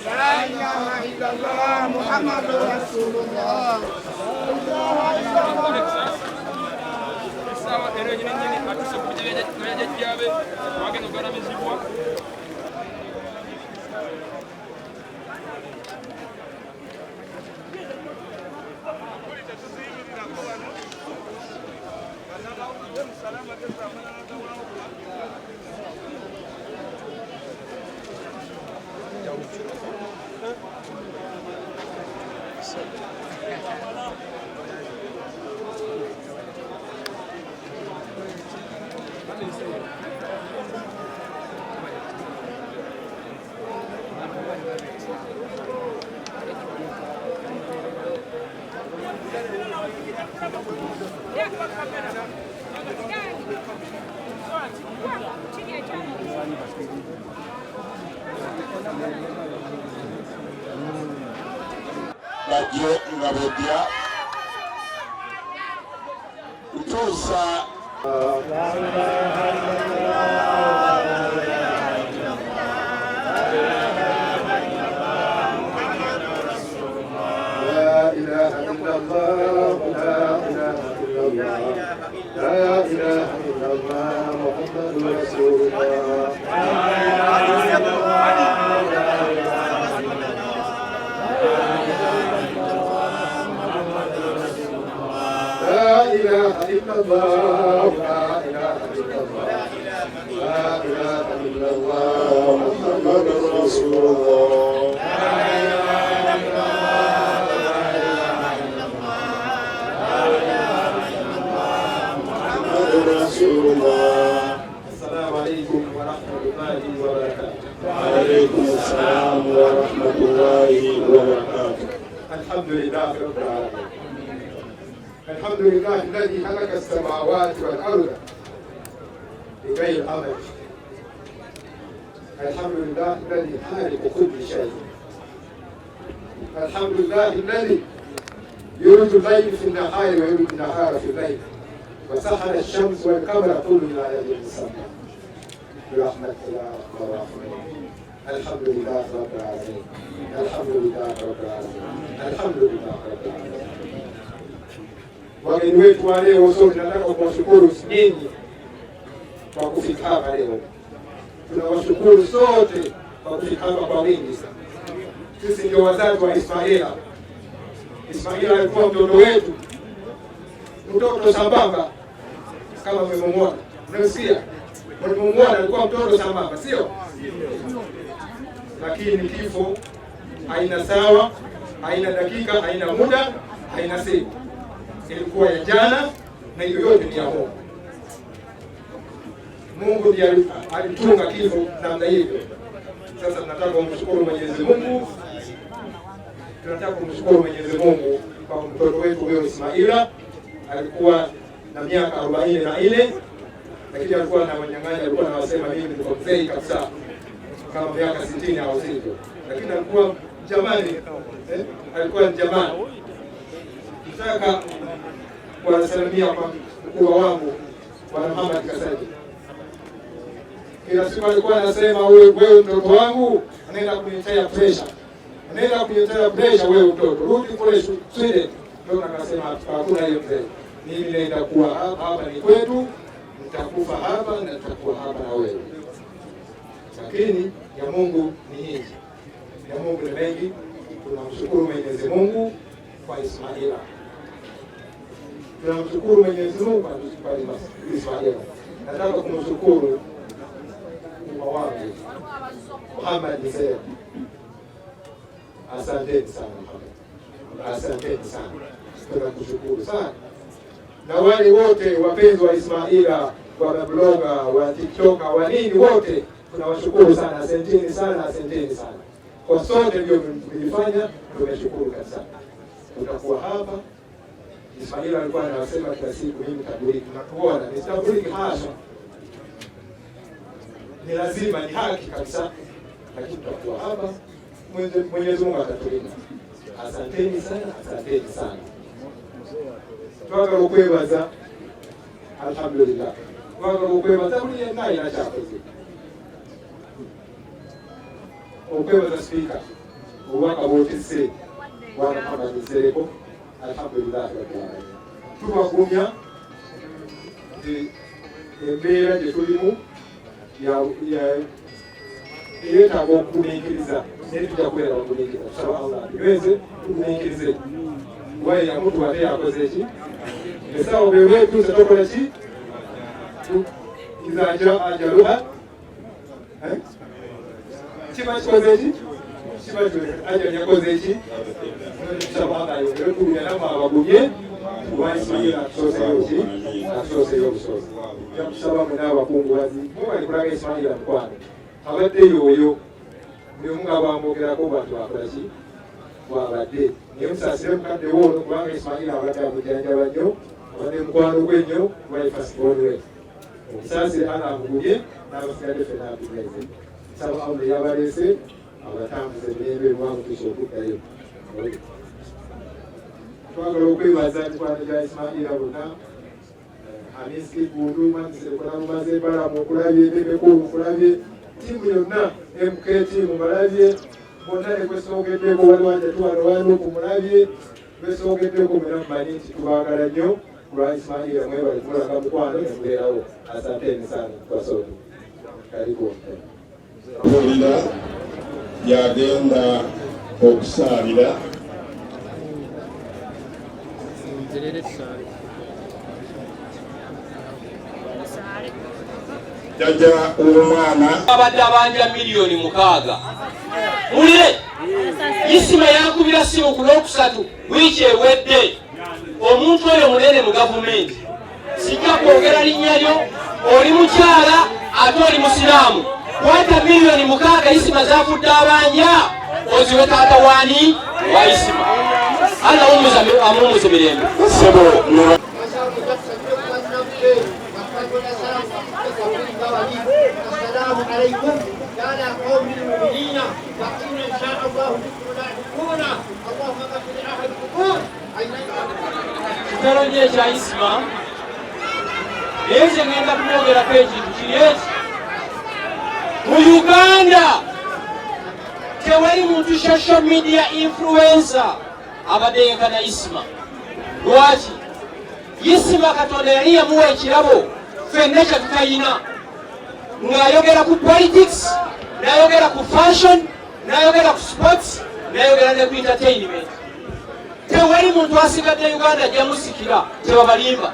La ilaha illallah Muhammadur Rasulullah. bajjo nga bojja kutuusa الحمد لله الذي خلق السماوات والأرض بغير عمل. الحمد لله الذي خالق كل شيء. الحمد لله الذي يولد الليل في النهار ويولد النهار في الليل وسخر الشمس والقمر كل إلى أجل مسمى برحمتك يا أرحم الراحمين. الحمد لله رب العالمين. الحمد لله رب العالمين. الحمد لله رب العالمين. wageni wetu wa leo sote nataka kuwashukuru nyinyi kwa kufika hapa leo. Tunawashukuru sote kwa kufika hapa kwa wingi. Sisi ndio wazazi wa Ismaila. Ismaila alikuwa mtoto wetu, mtoto sambamba kama mmemwona. Unasikia? Mmemwona alikuwa mtoto sambamba, sio? Lakini kifo haina sawa, haina dakika, haina muda, haina siku. Ilikuwa ya jana na hiyo yote ni ya Mungu. Mungu ndiye alitunga kifo namna hivyo. Sasa tunataka kumshukuru Mwenyezi Mungu. Tunataka kumshukuru Mwenyezi Mungu kwa mtoto wetu huyo Ismaila. Alikuwa na miaka 44, lakini alikuwa na wanyang'anya, alikuwa anawasema mimi niko mzee kabisa kama miaka 60 au sivyo. Lakini alikuwa jamani, alikuwa jamani. Nataka kuwasalimia kwa mkubwa wangu Bwana Muhammad Kasaji. Kila siku alikuwa anasema wewe mtoto wangu anaenda kuniletea pressure. Anaenda kuniletea pressure wewe mtoto. Rudi kule Sweden. Ndio akasema hakuna hiyo mzee. Mimi naenda kuwa hapa ni kwetu. Nitakufa hapa na nitakuwa hapa na wewe. Lakini ya Mungu ni hii. Ya Mungu ni mengi. Tunamshukuru Mwenyezi Mungu kwa Ismaila. Tunamshukuru Mwenyezi Mungu kwa Ismaila. Nataka kumshukuru wangu Muhammad Said. Asanteni sana Muhammad. Asanteni sana. Tunakushukuru sana. Na wale wote wapenzi wa Ismaila, wa bloga, wa TikTok, wa nini wote tunawashukuru sana. Asanteni sana, asanteni sana. Kwa sote ndio mlifanya, tumeshukuru kabisa. Tutakuwa hapa. Ismaila alikuwa anasema kila siku mimi taburiki. Tunakuona, ni taburiki hasha. Ni lazima, ni haki kabisa, lakini tutakuwa hapa. Mwenyezi Mungu atatulinda. Asanteni sana, asanteni sana. Twagala okwebaza, alhamdulillah. Twagala okwebaza buli yenna ina kyakoze. Okwebaza Speaker, obubaka bwotise Bwana Muhammad Nsereko, alhamdulillah. Tubagumya embeera gye tulimu yeetaaga okugumiikiriza naye tujja kubeera bagumiikiriza. Tusaba Allah atuweze tugumiikirize. Waye yamuntu ate yakoze ki? Esawo beweetuusa tokola ki? Iza ajaluha kiba kikoze ki? Kiba ajali yakoze ki? Tusaba Allah yongere tulumya namu abagumye wa Ismaila atusoseyo ki? Atusoseyo obusozi. Tusaba mwena abakungubazi mubali kulaga Ismaila mukwano abaddeyo oyo buli omu nga bwamwogerako bantu bakola ki? Bwabadde naye musaasire mukadde woono kubanga Ismaila abadde amujjanjaba nnyo, abadde mukwano gwe nnyo, kuba firstborn we. Omusaasire ana amugumye n'abasigadde ffenna atugenze. Nsaba Allah yabaleese abatambuze emirembe lwamutuusa okuddayo. Twagala okwebaza mikwano gya Ismaila bonna. Amiski Bunduma Nsekola mumaze balamu okulabye ebebekulu mukulabye tiimu yonna MK tiimu balabye bonna ne kwesogeddeko waliwo ajatuwano wano kumulabye kwesogeddeko mwena mumanyi nti tubaagala nnyo lwa Ismaila mwebale kumulaga mukwano ne mubeerawo. Asanteni sana basoto. Karibu. Owulira yagenda okusaalira jajja omwana abadde abanja miliyoni 6. Mulire Isima yakubira simu ku Lwokusatu wiiki ewedde. Omuntu oyo munene mu gavumenti, sijja kwogera linnya lyo, oli mukyala ate oli musiraamu. Kwata miliyoni 6 Isima zafudde abanja, oziwe taata waani wa Isima. Alla amumuze mirembe. السلام عليكم يا قوم المؤمنين وقيل ان شاء الله بكم لاحقون اللهم اغفر لاهل القبور kitalo nyo ekya Isima naye kye ngenda kumwogerako ekintu kiri eki: mu Uganda tewali muntu social media influencer abadde yenkana Isima. Lwaki? Isima Katonda yali yamuwa ekirabo ffenna kye tutayina, ng'ayogera ku politics, n'ayogera ku fashion, n'ayogera ku sports, n'ayogera ne ku entertainment. Tewali muntu asigadde Uganda gyamusikira tebabalimba.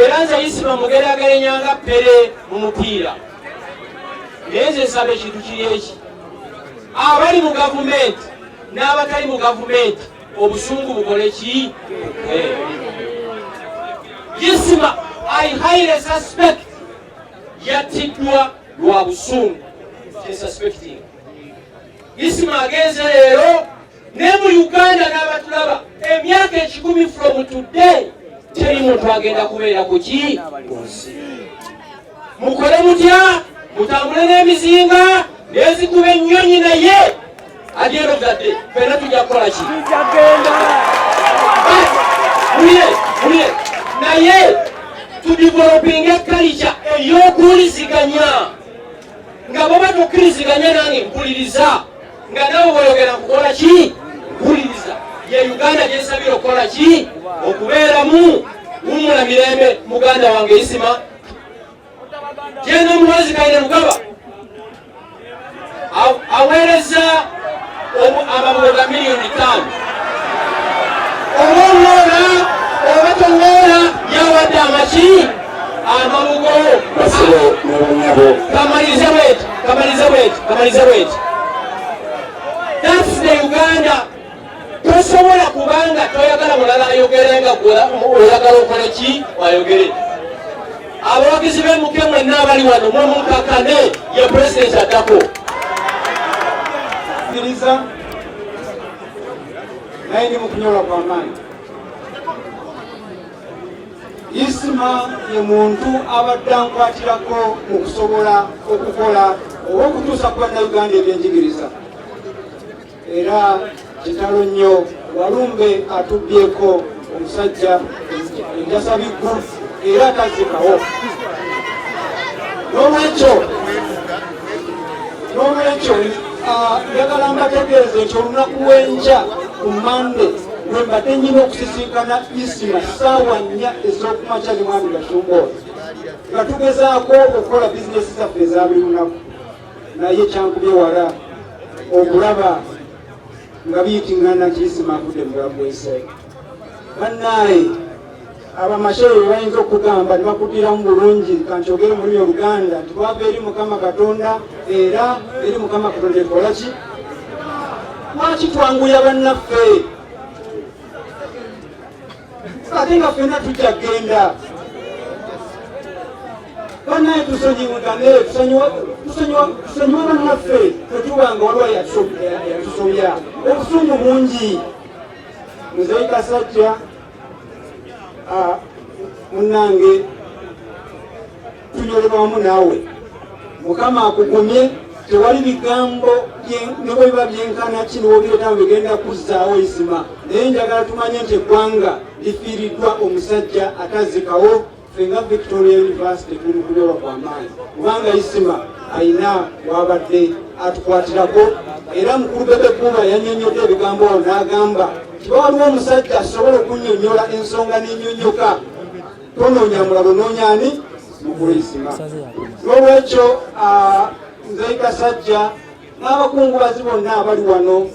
Era nze Isima mugeraagerenyanga Pere mu mupiira. Naye nze nsaba ekintu kiri eki, abali mu gavumenti n'abatali mu gavumenti obusungu bukole ki? Isima I highly suspect yattiddwa lwa busungu. Suspecting Isima agenze leero ne mu Uganda n'abatulaba emyaka 10 from today teri muntu agenda kubeera ku ki kunsi. Mukole mutya, mutambule n'emizinga n'ezikuba ennyonyi, naye at the end of the day fena tujja kukola ki? Mulye naye tudeveloping culture ey'okuwuliziganya, nga baba tukkiriziganya nange mpuliriza, nga nawe bw'oyogera kukola ki? Mpuliriza. Ye Uganda gyensabira okukola ki? Okubeeramu wumula mirembe. Muganda wange Isima genda omuwazi Kaine Lugaba aweereza amabugo ga miliyoni 5 obaola oba toŋŋoola yawadde amaki amabugo. Kamalize bweti. That's the Uganda. Tosobola kubanga toyagala mulala ayogerenga oyagala okole ki? Ayogere. Abawagizi b'emuke mwenna abali wano mumunkakane ye pulezidenti addako. Sikiriza naye ndi mu kunyola kwa maanyi. Isima ye muntu abadde ankwatirako mu kusobola okukola oba okutuusa ku bannayuganda ebyenjigiriza. Era kitalo nnyo Walumbe atubbyeko omusajja enjasa biggu era tazikawo. N'olwekyo njagala mbategeeze nti olunaku lw'enkya ku Mande lwe mbadde nnyina okusisinkana Isima ssaawa 4 ez'okumakya ne mwami Gashumba nga tugezaako okukola bizinesi zaffe eza buli lunaku, naye kyankubye wala okulaba nga biyitingana nti Isima afudde mu bulamu bw'ensi. Bannaaye abamasheyi bayinza okugamba ne bakuddiramu bulungi kankyogere mu lulimi Oluganda nti twava eri Mukama Katonda era eri Mukama Katonda ekola ki? Lwaki twanguya bannaffe ate nga ffenna tujja kgenda? Bannaaye tusonyiwagane, tusonyiwa bannaffe tetubanga waliwo yatusobya. Obusungu bungi. Muzeyi Kasajja munnange tunyolebwa wamu naawe. Mukama akugumye, tewali bigambo ne bwe biba byenkana kino wobireetamu bigenda kuzzaawo Isima. Naye njagala tumanye nti eggwanga lifiiriddwa omusajja atazikawo. Fenga Victoria University tuli mu kunyolwa kwa maanyi kubanga Isima ayina wabadde atukwatirako. Era mukulu Bebe Kuba yannyonnyodde ebigambo awo n'agamba kiba waliwo omusajja asobola okunnyonnyola ensonga n'ennyonnyoka, tonoonya mulalo noonya ani? Mukulu Isima. N'olwekyo Nzeyi Kasajja n'abakungubazi bonna abali wano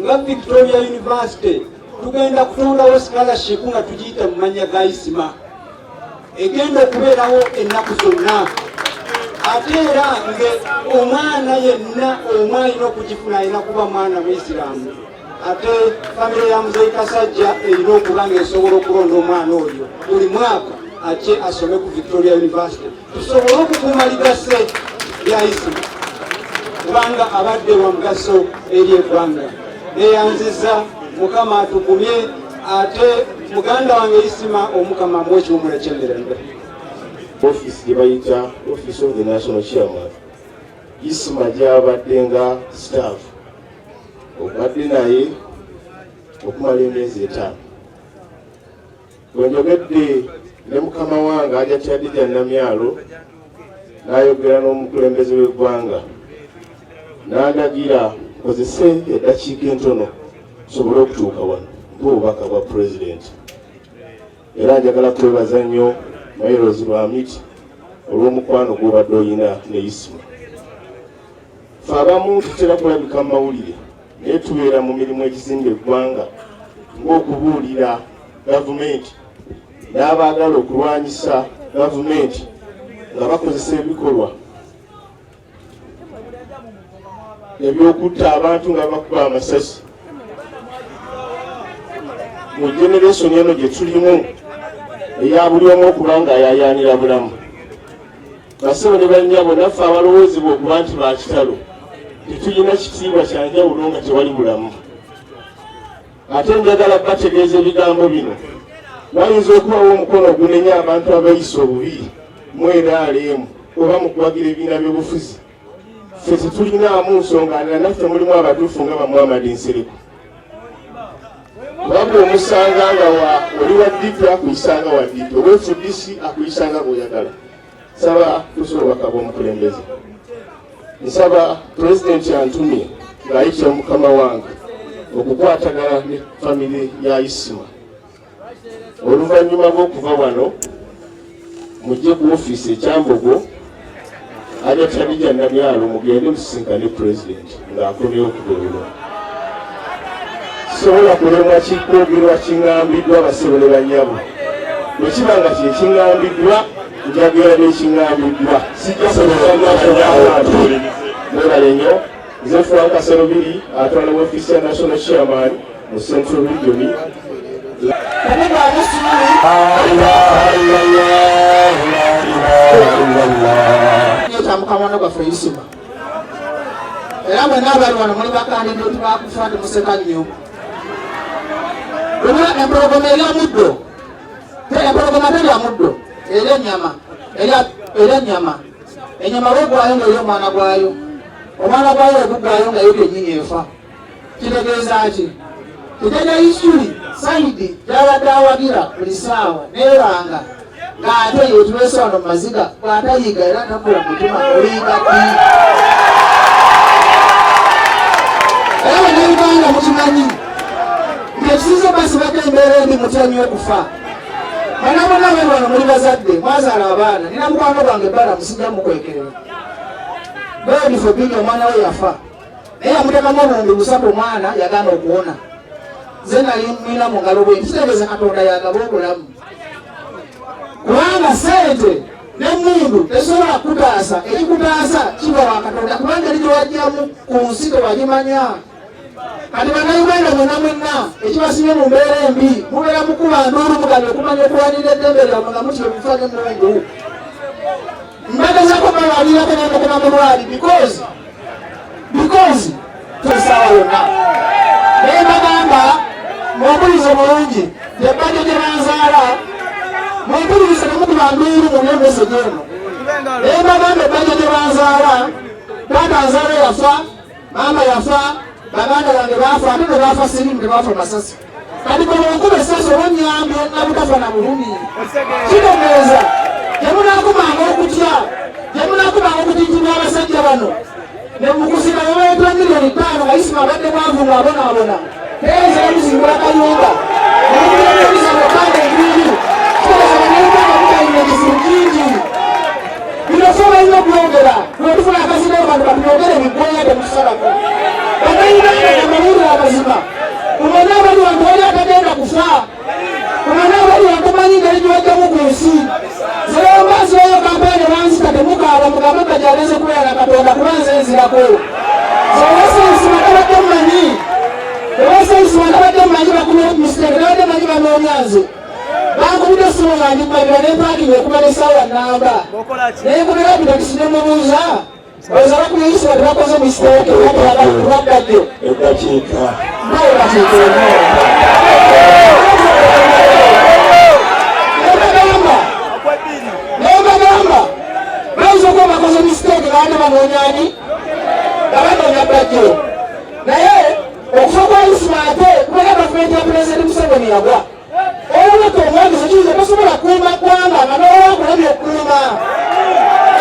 nga Victoria University tugenda kutondawo scholarship nga tugiyita mu mannya ga Isima egenda okubeerawo ennaku zonna. Ate era nge omwana yenna omwe alina okugifuna alina kuba mwana Muisiraamu. Ate famire ya Muzeyi Kasajja erina okuba ng'esobola okulonda omwana oyo buli mwaka ace asome ku Victoria University. Tusobole okukuuma ligase lya Isima kubanga abadde wa mugaso eri eggwanga. Neyanziza Mukama atugumye, ate muganda wange Isima Omukama amuwe ekiwumula eky'emirembe. Office gye bayita Office of the National Chairman, Isima gy'abadde nga staff obadde naye okumala emyezi 5. Bwe njogedde ne mukama wange Hajjati Hadija Namyalo n'ayogera n'omukulembeze w'eggwanga n'andagira nkozese eddakiika entono tusobole okutuuka wano ng'obubaka bwa pulezidenti. era njagala kwebaza nnyo Mairos Lwamiti olw'omukwano gw'obadde oyina ne Isima. Ffe abamu tutera kulabika mu mawulire naye tubeera mu mirimu egizimba eggwanga ng'okubuulira gavumenti n'abaagala okulwanyisa gavumenti nga bakozesa ebikolwa ebyokutta abantu nga bakuba amasasi. Mu generation eno gye tulimu eya buli omu okuba nga ayayaanira bulamu, basebo ne bannyabo naffe abalowoozebwa okuba nti bakitalo tetulina kitiibwa kyanjawulo nga tewali bulamu. Ate njagala bategeeza ebigambo bino, wayinza okubawo omukono ogunenya abantu abayisa obubi mu NRM oba mu kuwagira ebibiina by'obufuzi. Ffe tetulinaamu nsonga ndala, naffe mulimu abatuufu nga Muhammad Nsereko. Wabula omusanga nga oli wa DP akuyisanga wa DP, oba FDC akuyisanga bw'oyagala. Nsaba tusobola bakaba omukulembeze. Nsaba Pulezidenti antumye ng'ayitira mukama wange okukwatagana ne famire ya Isima. Oluvannyuma lw'okuva wano mujje ku ofiisi ekyambogo ali Khadija Namyalo mugende musisinkane Pulezidenti ng'akomyewo okugoberera. Sobola kulemwa kikwogerwa kiŋŋambiddwa basebo ne bannyabo. Bwe kiba nga kye kiŋŋambiddwa njagala n'ekiŋŋambiddwa. Sijja kuaabantu mwebale nnyo. Nze Frank Kasarobiri atwala w'ofiisi ya National Chairman mu Central Region. Mukama gwaffe Isima. Era mwenna abali wano muli bakandideti bakufa temuseka nnyo. Empologoma erya muddo, empologoma terya muddo, erya ennyama, erya ennyama. Ennyama bwegwayo ng'erya omwana gwayo, omwana gwayo ogugwayo nga yo kennyini efa. Kitegeeza ki? Kitega isuli Saidi gyabadde awagira buli ssaawa neeranga ng'ate yetuleese wano mu maziga bw'atayiga era takula mutima oliyiga ddi. Era bannayuganda mukimanyi ng'ekisinza basibako embeera embi mutya nnyo okufa. Bana bonna bali wano muli bazadde mwazaala abaana, nina mukwano gwange ebbala musijja mukwekerera. Beedifu bini omwana we yafa naye yamuteekamu obuwumbi 3 omwana yagana okuwona. Nze nali mwina mu ngalo bwe kitegeeza Katonda yagaba obulamu. Kubanga ssente n'emmundu tesobola kutaasa, ekikutaasa kiba wa Katonda kubanga eri gyewajjamu ku nsi tewagimanya. Kati bannayuganda mwenna ekibasibye mu mbeera embi mubeera mukuba nduulu mugambye okumanya okuwanira eddembe lyammwe nga mutya okufa n'emmundu. Mbagezaako balwalirako n'emukuma mulwali because tosaawa yonna. Naye bagamba mumpulirize bulungi ebbajjo gye banzaala mumpulirize temukuba nduulu mu myembeseje eno. Naye bagamba ebbajjo gye banzaala taata nzaala yafa, maama yafa, baganda bange baafa, ate ne baafa sirimu tebaafa masasi. Kati gwe bwenkuba essasi oba nnyambye nabutafa na bulumi. Kitegeeza gyemunaakumanga okutya, gyemunaakumanga okutiitirwa abasajja bano ne mukusika babaletera miliyoni 5 nga Isima abadde mwavu ng'abonaabona. Neza yamuzimbula kayumba nemuliza mukanda ebiri kitegeeza bannayuganda mutalina ekizibu kingi. Bino ffe balina okwogera lwetufuna akazina abantu katuyogere biggwenya temutusalako. Bannayuganda namawulire amazima kumanya abali wantu wali atagenda kufa, kumanya abali wantumanyi ngeri giwajjamu ku nsi. Zerombaziwayo kampaani banzita temukaaba mugambe gajaleze kubeera Katonda kuba nze nzirako. Zewasa Isima tabadde mumanyi, zewasa Isima tabadde mumanyi bakuba mistake, tabadde manyi banoonya nze. Bankubira essimu nga ndimbalira n'empaakinga okuba n'essaawa nnamba. Naye kubera bitakisi ne mubuuza oza bakuba Isima tebakoze mistake baddadde. Eddakiika. Naye dakiika eno. Nebagamba bayinza okuba bakoze mistake nga banoonya ani? Abanoonya bbajjo. Naye okufa kwa Isima ate kubera gavumenti ya Pulezidenti Museveni yagwa. Olwekyo omwogezi kiyinza tosobola kukuuma ggwanga nga n'owakula byokkuuma.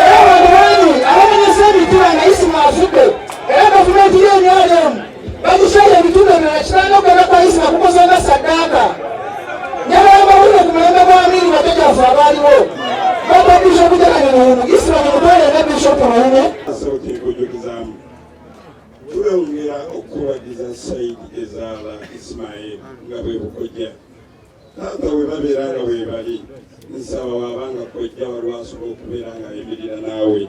Era abantu bangi abamenyesa emitima nga Isima afudde era gavumenti y'enyalemu bagishaye ebitundu ebirala kitanga okugenda kwa Isima kukozanga saddaaka. Njagala mbawulire ku mulembe gwa abalebe asooka kujukizamu tulongera okuwagiza Saidi Ezaala Ismail nga bwe bukojja taata we babeera nga bwe bali nsaba wabanga kojja walwasobola okubeera nga yemirira naawe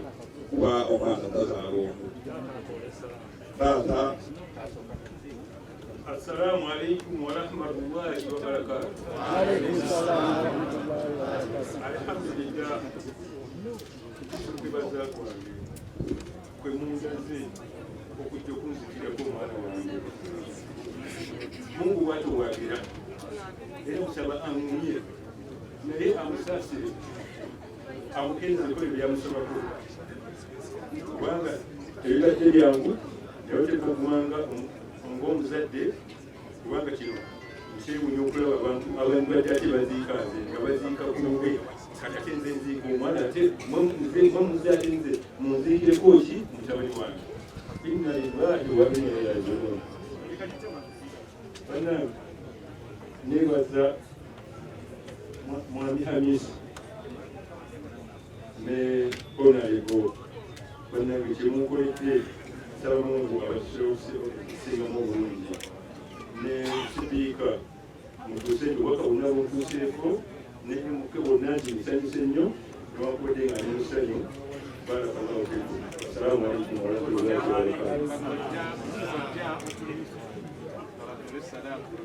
kuba omwana tazaala omu taata. Assalamu alaikum wa rahmatullahi wa barakatuh. Alhamdulillah. Tukibaza kwange kwe mungaze okujja okunzikirako omwana wange. Mungu watuwagira era musaba amunye naye amusaasire amukenzeko ebyamusobako kubanga ebibadde byangu yabateeka kumanga ng'omuzadde kubanga kino nkyewunya okulaba abantu abandibadde ate baziika nze nga baziika kuwe kati ate nze nziika omwana ate mwemuzaate nze munziikireko ki mutabani wange inna lillahi wa inna ilaihi raaji'uun. Bannange neebaza mwami Hamisi ne Honorable bannange kyemunkoledde saba Mungu abasingamu obulungi ne sipiika mutuuse obubaka bonna buntuuseeko ne muke bonna nti nsanyuse nnyo newankubadde nga ne musanyu barakallahu fiikum. Assalaamu alaikum warahmatullahi wabarakatuh.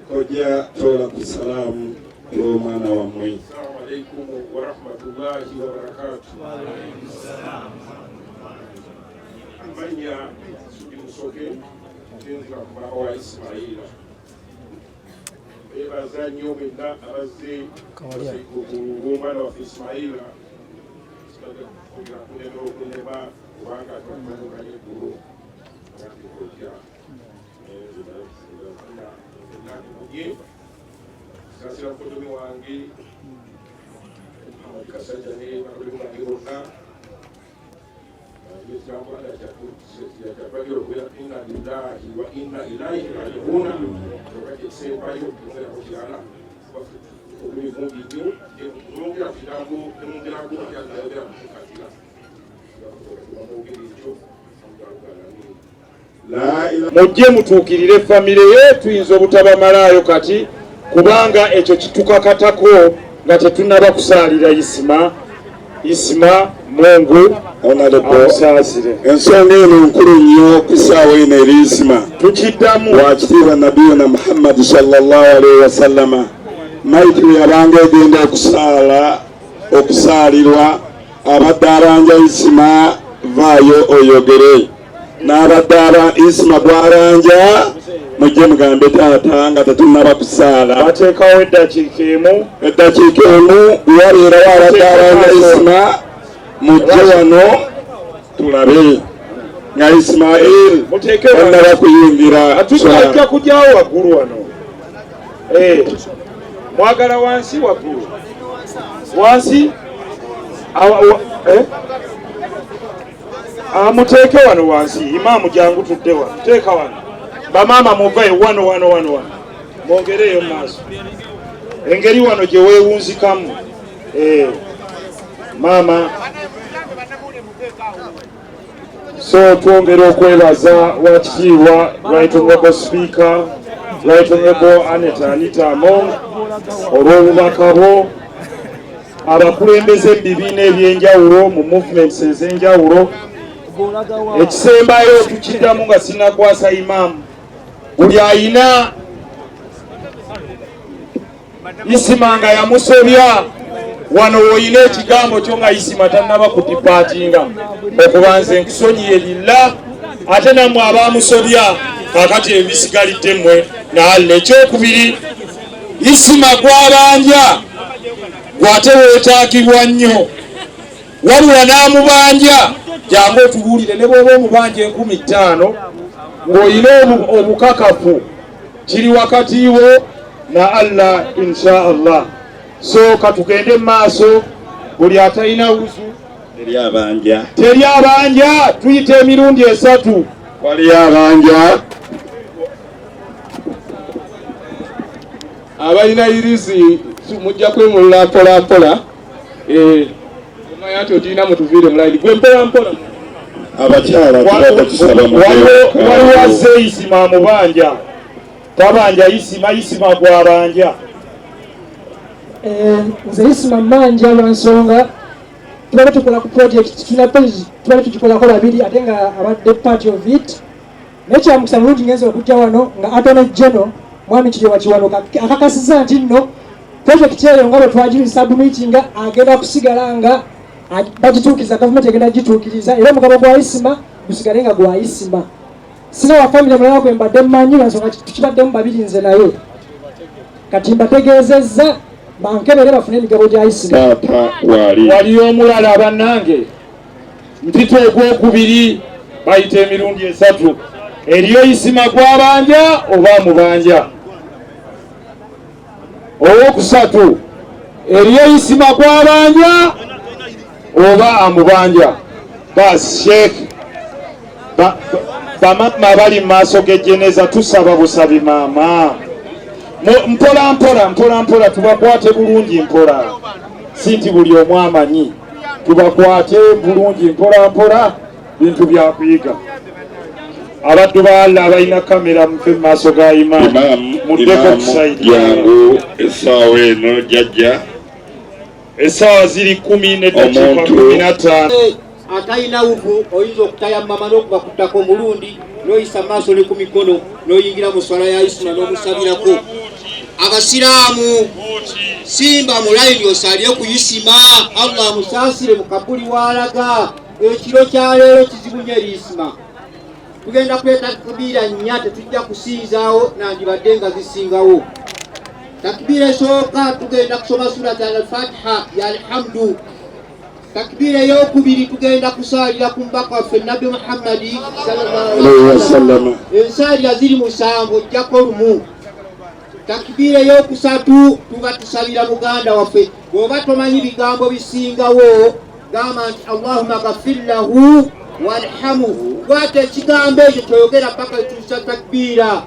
Kojja tola ku salaamu olw'omwana wammwe. Assalamu alaikum warahmatullahi wabarakatuh. Amanya Musoke ntenga kuba wa Ismaila bebaza nnyo bwenna abazze omwana waffe Ismaila kunema okunema kubanga twamanyukanye eggulu atukojja ennakumunye sasira mukodomi wange Muhammad Kasajja ne bakodomi wange bonna inna lillahi wa inna ilaihi raji'un. Wakati sepayo kuzera kuchana okuli mungi nyo nongera kitambo nongera ko kyazabera mukatira mujje mutuukirire famire ye tuyinza obutabamalayo kati kubanga ekyo kitukakatako nga tetunaba kusaalira Isima Mungu amusaasire. Ensonga eno nkulu nnyo ku ssaawa eno eri Isima tukiddamu wakitiibwa nabiyuna Muhammad sallallahu alaihi wasallama maiti bwe yabanga egenda okusaalirwa abadde aranja Isima vaayo oyogere n'abadde Isima bwaranja mujje mugambe taata nga tetunaba kusaala bateekawo eddakiika emu wabeera wabadde aranja Isima mujje wano tulabe nga Ismail bannaba kuyingira ajja kujyawo waggulu wano mwagala wansi waggulu wansi muteeke wano wansi imaamu jangu tudde wano teeka wano bamaama muvaye wano mwongereyo mu maaso engeri wano gye weewunzikamu maama. So twongera okwebaza wakitiibwa Right Honorable Speaker Right Honorable Anita Among olw'obubaka bwo abakulembeze ebibiina ebyenjawulo mu movements ez'enjawulo. Ekisembayo tukiddamu nga sinakwasa imaamu buli ayina Isima nga yamusobya wano woyina ekigambo kyo nga Isima tannaba kudipaatinga okuba nze nkusonyiye lilla ate nammwe abaamusobya kakati ebisigalidde mmwe naali ekyokubiri Isima gwabanja gwate weetaagibwa nnyo wabula n'amubanja jangu otubuulire ne bw'oba omubanja 15,000 ng'olina obukakafu kiri wakati wo na Allah insha Allah. So katugende maaso buli atalina wuzu teri abanja tuyita emirundi 3 wali abanja abalina irizi mujja kwemulula mpola mpola omanya nti otiina mutuviire mulaidi gwe mpola mpola abakyala waliwo azze Isima amubanja tabanja Isima gwabanja nze Isima mmanja lwansonga tubadde tukola ku project tubadde tugikolako babiri ate nga abadde part of it naye kyamukisa mulungi ngenza okujja wano nga Attorney General mwami Kijoba Kiwano akakasiza nti nno project eyo nga bwe twagisubmitinga agenda kusigala nga bagituukiriza gavumenti egenda gituukiriza era omugabo gwa Isima gusigale nga gwa Isima sina wa family mulala gwe mbadde mmanyi lwansonga tukibaddemu babiri nze naye kati mbategeezezza bankebere bafune emigabo gya Isima wali omulala bannange mpita ogwokubiri bayita emirundi 3 eriyo Isima gwabanja oba amubanja owokusatu eriyo Isima gwabanja oba amubanja bas Sheikh bamama bali mu maaso g'ejjeneza tusaba busabi maama mpola tubakwate bulungi mpola sinti buli omu amanyi tubakwate bulungi mpola bintu byakuyiga abaddu ba Allah abalina kamera mufe mu maaso ga Imam muddeko kusaidi yangu essaawa eno jajja essaawa ziri 10:15 atalina wuvu oyinza okutayamama n'okubakuttako omulundi n'oyisa maaso ne ku mikono n'oyingira mu swala ya Isima n'omusabirako abasiraamu simba mulayini osalire ku Isima Allah musaasire mu kabuli walaga ekiro kya leero kizibu nnyo eri Isima tugenda kuleta takbiira nnya tetujja kusinzaawo nandibadde nga zisingawo takbiira esooka tugenda kusoma surat al-Fatiha ya alhamdu takbiira eyokubiri tugenda kusaalira ku mbaka waffe Nabbi Muhammadi sallallahu alaihi wasallam ensaalira ziri 7 ojjako lumu takbiira eyokusatu tuba tusabira muganda waffe bw'oba tomanyi bigambo bisingawo gamba nti Allahumma ghafir lahu warhamuhu kwata ekigambo ekyo kyoyogera paka etuusa takbiira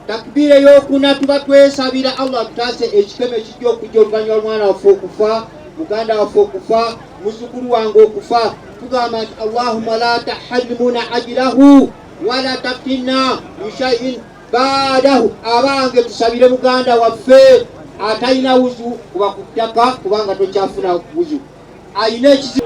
takbiira eyokuna tuba twesabira Allah tutaase ekikeme ekijja okujja oluvannyuma lw'omwana waffe okufa muganda waffe okufa muzzukulu wange okufa tugamba nti Allahumma la taharimuna ajrahu wala taftinna bishaiin baadahu abange tusabire muganda waffe atalina wuzu kuba ku ttaka kubanga tokyafuna wuzu ayina ekizibu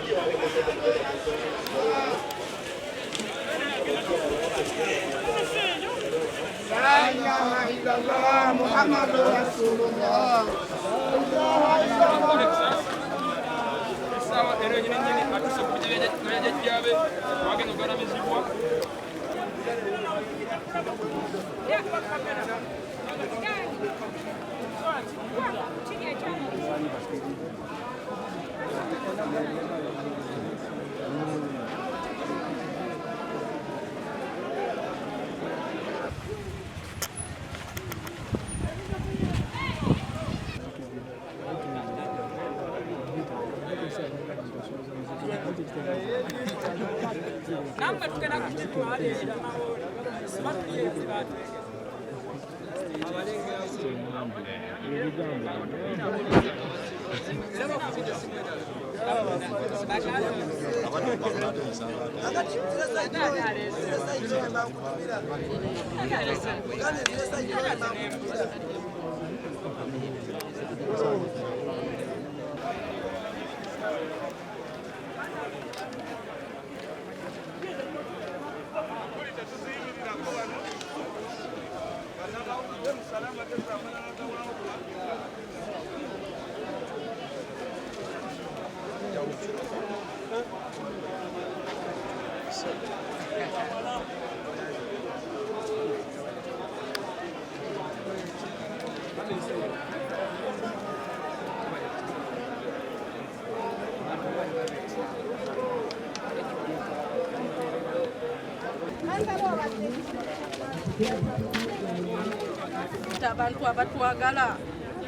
abantu abatwagala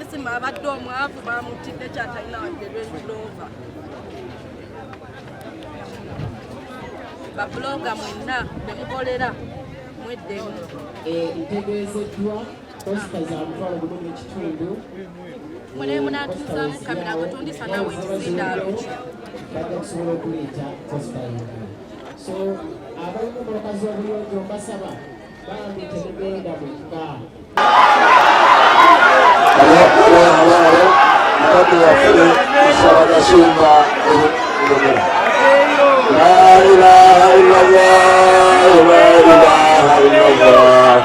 Isima abadde omwavu bamutidde kyatalina wadde lw'enjulova babuloga mwenna bemukolera mweddemu ntegeezeddwa posita za mutwalo gumu n'ekitundu mulemu n'atuzaamu kamera gwe tundisa nawe ekizindaalo badde kusobola okuleeta posita yino So abamu mu bakazi obuyonjo mbasaba bambi temugenda mu kika. Mkati wafule Isara Kasumba La ilaha illallah, la ilaha illallah,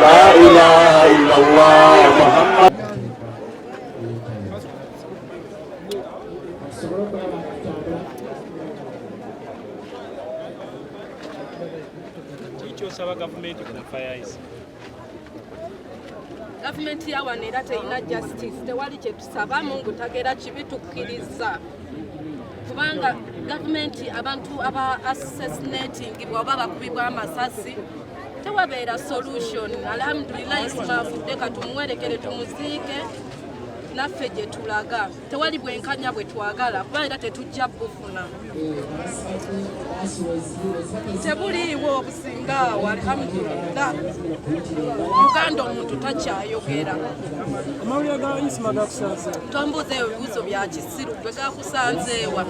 la ilaha illallah, Muhammad. Chicho saba government kuna fire is. Gavumenti ya wano era terina justice, tewali kye tusaba Mungu tagera kibitukkiriza kubanga gavumenti abantu aba assassinating bwaba bakubibwa amasasi tewabeera solution. Alhamdulillah Isma afudde katumuwerekere tumuziike naffe gye tulaga tewali bwenkanya bwe twagala kuba era tetujja bufuna tebuliiwo obusinga awo. Alhamdulillah Uganda omuntu takyayogera. Amawulire ga Isma gakusanze tombuuza ebibuuzo bya kisiru gwe gakusanzeewa.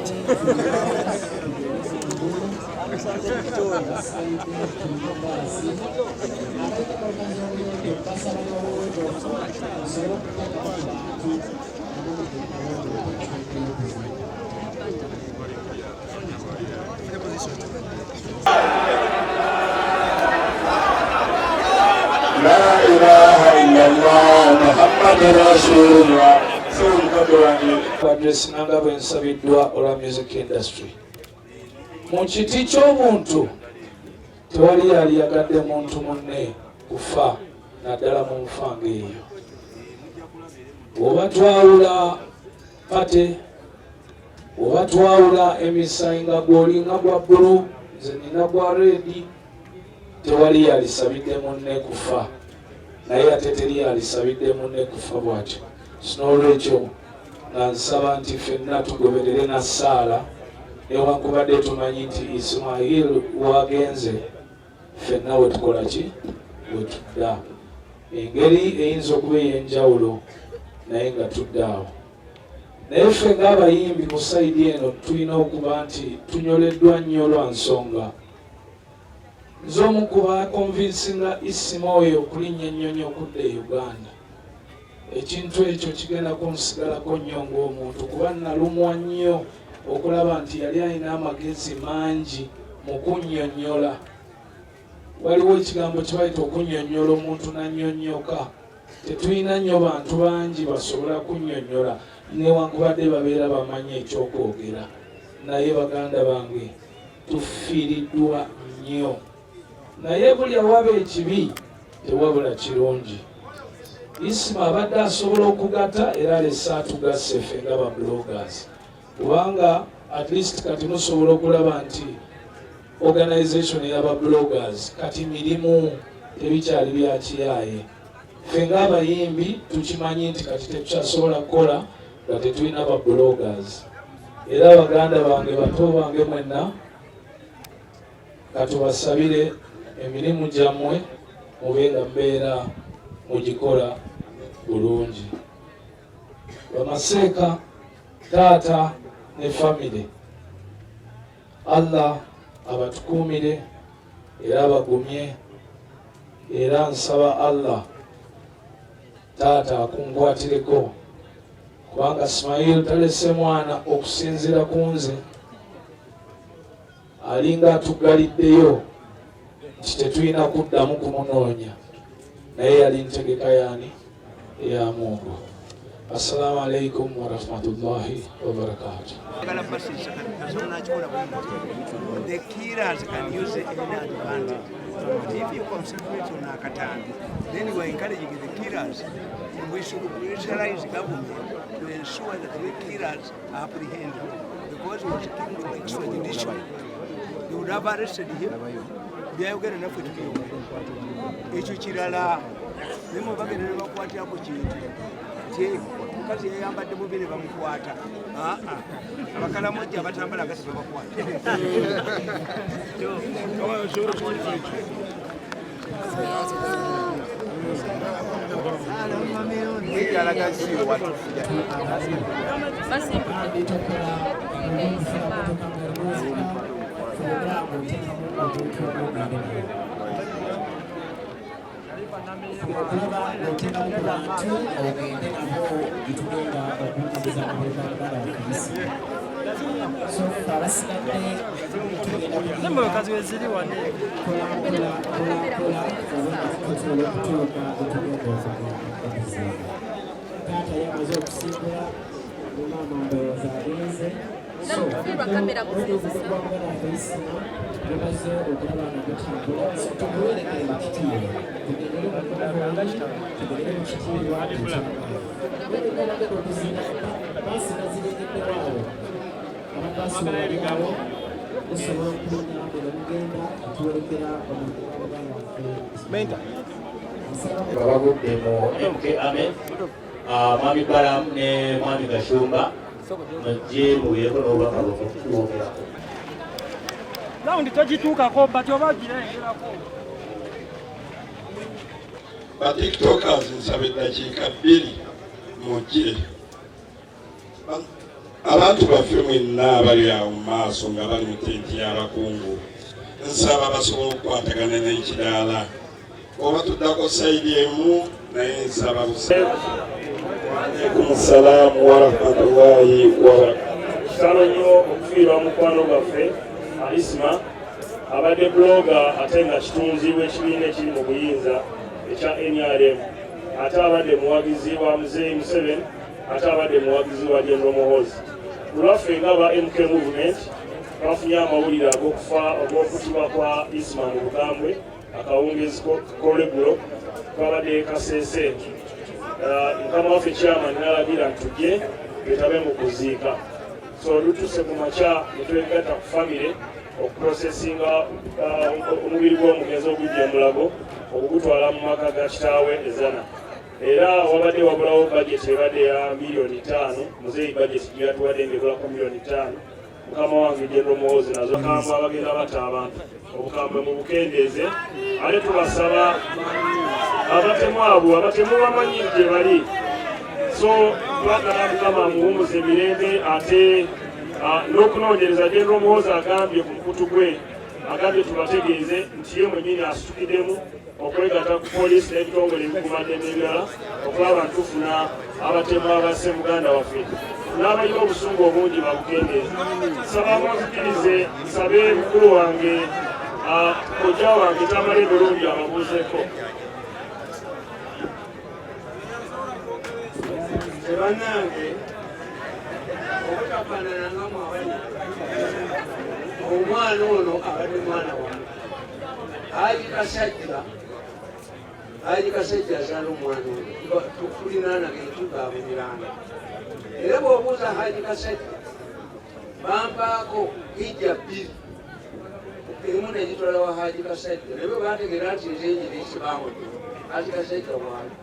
La ilaha illallah, Muhammad Rasulullah. Address nanga bwensabiddwa olwa music industry. Mu kiti ky'omuntu tewali yali yagadde muntu munne kufa naddala mu nfa ng'eyo. Oba twawula pate, oba twawula emisainga gwolinga gwa bbulu nze nina gwa reedi, tewali yalisabidde munne kufa naye ate teri yalisabidde munne kufa bw'atyo. N'olwekyo nga nsaba nti ffenna tugoberere na ssaala newankubadde tumanyi nti Ismail wagenze ffenna we tukola ki we tudda. Engeri eyinza okuba ey'enjawulo naye nga tuddaawo. Naye ffe ng'abayimbi ku sayidi eno tulina okuba nti tunyoleddwa nnyo lwa nsonga. Nze omu ku bakonvinsinga Isima oyo okulinnya ennyonyi okudda e Uganda. Ekintu ekyo kigenda kunsigalako nnyo ng'omuntu kuba nalumwa nnyo okulaba nti yali alina amagezi mangi mu kunnyonnyola. Waliwo ekigambo kye bayita okunnyonnyola omuntu nannyonnyoka. Tetulina nnyo bantu bangi basobola kunnyonnyola newankubadde babeera bamanyi ekyokwogera. Naye baganda bange tufiiriddwa nnyo. Naye buli awaba ekibi tewabula kirungi. Isima abadde asobola okugata era alese atugasse ffe nga ba bloggers. Kubanga at least kati musobola okulaba nti organization y'aba bloggers kati mirimu tebikyali bya kiyaaye. Ffe ng'abayimbi tukimanyi nti kati tetukyasobola kukola nga tetulina ba bloggers. Era baganda bange bato bange mwenna katubasabire emirimu gyammwe mube nga mbeera mugikola bulungi. Bamaseeka, taata ne famire Allah abatukuumire era abagumye, era nsaba Allah taata akunkwatireko kubanga Ismail talese mwana okusinziira ku nze alinga atugaliddeyo nti tetulina kuddamu kumunoonya naye yali ntegeka yaani eya Mungu. Assalamu alaikum wa rahmatullahi wa barakatuh. The killers can use it in advantage. But if you concentrate on Akatan, then you are encouraging the killers. And we should pressurize the government to ensure that the killers are apprehended. Because we was killing extrajudicially. They would have arrested him. They have got enough to do. Echo Chirala, they move back in the Wakwati Apuchi. Because he ambassador moving from Kuata. Bakalamoja batambala gati bakwata. okulaba ng'oteekamu ku bantu ogende nabo getugenda okuyingiza mu Buganda wakubisi. So abasigadde tugenda kola tusobola okutuuka getugenda okuzimba. Taata yamaze okusimbula maama ndowooza agenze. So tumaze okulaba nga gutambula tumuwerekere mu kitiibwa tugendere tugende mu kitiibwa ekyagala okuzina baasi bazirengeddewawo ababaasi waliawo gusobola okulinda ne mugenda tuwerekera omuganda waffe babagudde mu MK Amen Mwami Balamu ne Mwami Gashumba mujje mubeeko n'obubaka bw'okutuwogerako Laundi togituukako bati oba girengerako. Ba tiktokers nsaba eddakiika 2 mujje. Abantu baffe mwenna abali awo mu maaso nga bali mu tenti y'abakungu nsaba basobola okukwatagana n'ekidaala oba tuddako sayidi emu naye nsaba Alaikum salaam wa rahmatullahi wa barakatuh. Kitalo nnyo okufiirwa mukwano gwaffe Isma abadde bloga ate nga kitunzi w'ekibiina ekiri mu buyinza ekya NRM ate abadde muwagizi wa Muzeeyi Museveni ate abadde muwagizi wa General Muhoozi. Kulwaffe nga ba MK Movement twafunye amawulire ag'okufa ogw'okutibwa kwa Isma mu Bugambwe akawungezi k'olweggulo twabadde Kasese. Mukama waffe chairman n'alagira nti tujje twetabe mu kuziika. So lutuuse ku makya ne twegatta ku famire okuprosesinga omubiri gw'omugenzi ogujja emulago okugutwala mu maka ga kitaawe ezana. Era wabadde wabulawo budget ebadde ya miliyoni 5 Muzeeyi budget gyatuwadde ng'ebulako miliyoni 5. Mukama wange General Muhoozi nazo kamba abagenda batta abantu obukambwe mu bukendeeze ate tubasaba abatemu abo abatemu bamanyi gye bali. So twagala Mukama muwumuze emirembe ate n'okunoonyereza General Muhoozi agambye ku mukutu gwe agambye tubategeeze nti ye mwennyini asitukiddemu okwegatta ku poliisi n'ebitongole ebikuumaddembe ebirala okulaba ntufuna abatemu abasse Muganda waffe n'abalina obusungu obungi babukendeeze. Nsaba munzikirize nsabe mukulu wange kojja wange tamala ebirungi ababuuzeeko. Bannange obutafaanana nga mwabali omwana ono abadde mwana wange Haji Kasajja azaala omwana ono tulinaanage tugaabuliranga era bw'obuuza Haji Kasajja bampaako hijja 2 emu negitwala wa Haji Kasajja naye bwe bategeera nti ezenjiri ekibamudde Haji Kasajja wange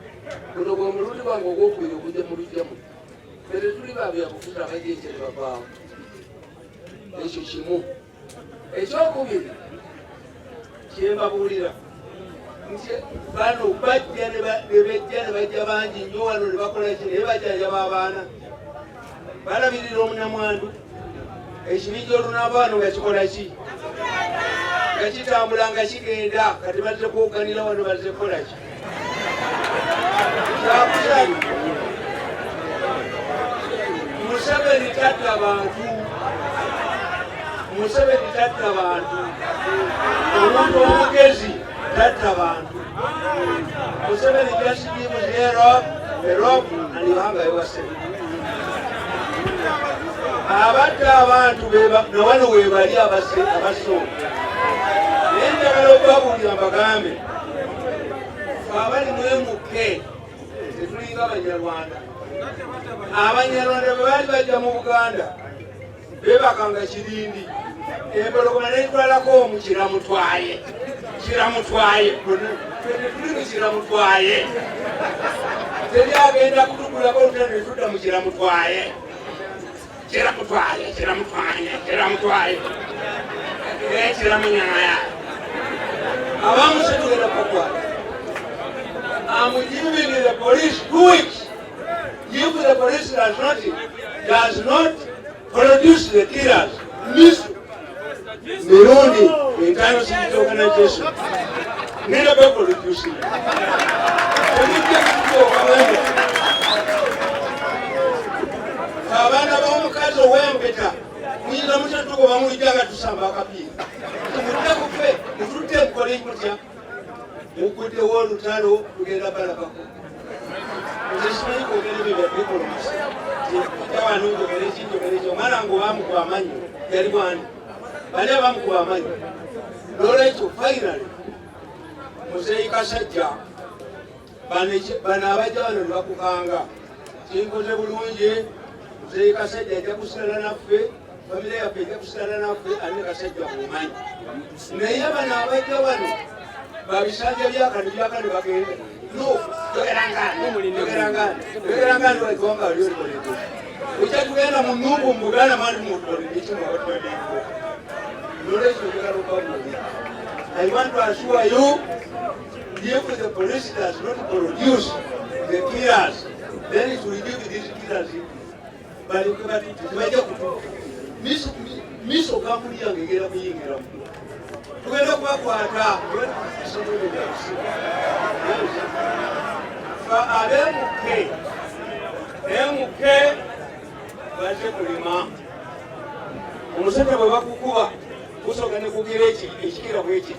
guno gwe mulundi gwange ogwokubiri okujja mu lujjamu fere tuli babyakufuta abajekyere bavaawo ekyo kimu. Ekyokubiri kyembabuulira nti bano bajja ne bajja bangi nnyo wano ne bakola ki naye bajjanjaba abaana balabirira omunamwandu ekibinja olunaava wano nga kikola ki nga kitambula nga kigenda kati bazze kwoganira wano bazze kola ki kyakusani Museveni tatta abantu omuntu omugezi tatta bantu. Museveni just gives a rope and you have a weapon. Abatta abantu na wano webali abasonga naye njagala okubabuulira mbagambe abali mwemuke tetulinga Abanyarwanda. Abanyarwanda bwe baali bajja mu Buganda beebakanga Kirindi empologoma netwalako omu Kiramutwaye tuli mu Kiramutwaye teri agenda kutugulako olutalo netudda mu Kiramutwaye Kiramunyaya abamu setugenda kukwata. I'm giving the police 2 weeks. If the police does not produce the killers, mirundi internal security organization nenda beko reducing abana b'omukazi ow'empeta muyinza mutatuko bamulijanga tusamba akapiira tumudde kufe mututte mukole mutya muguddewo olutalo tugenda balabako nze simanyi kwogera ebyo bya diplomasi jawano njogere kinjogere ekyo omwana ngo bamukuba amanyi yali bwani bali abamukuba amanyi nolwekyo finally muzeeyi Kasajja bano abajja bano ne bakukanga kinkoze bulungi muzeeyi Kasajja ajja kusigala naffe famire yaffe ejja kusigala naffe ane Kasajja mumanyi naye bano abajja bano babisanja byakani bagende no yogerangani waigwanga lyolikoleko ekyatugenda mu nyumba muganda mandi mutoleekimwabatwaliko nolwekyo njagala okabuli I want to assure you, if the police does not produce the killers, then it will give these killers. But miso kampuni yangegera kuyingira tugenda kubakwata abemuke baze kulima omusajja bwe bakukuba kusooka ne kugira ekikira bwekiti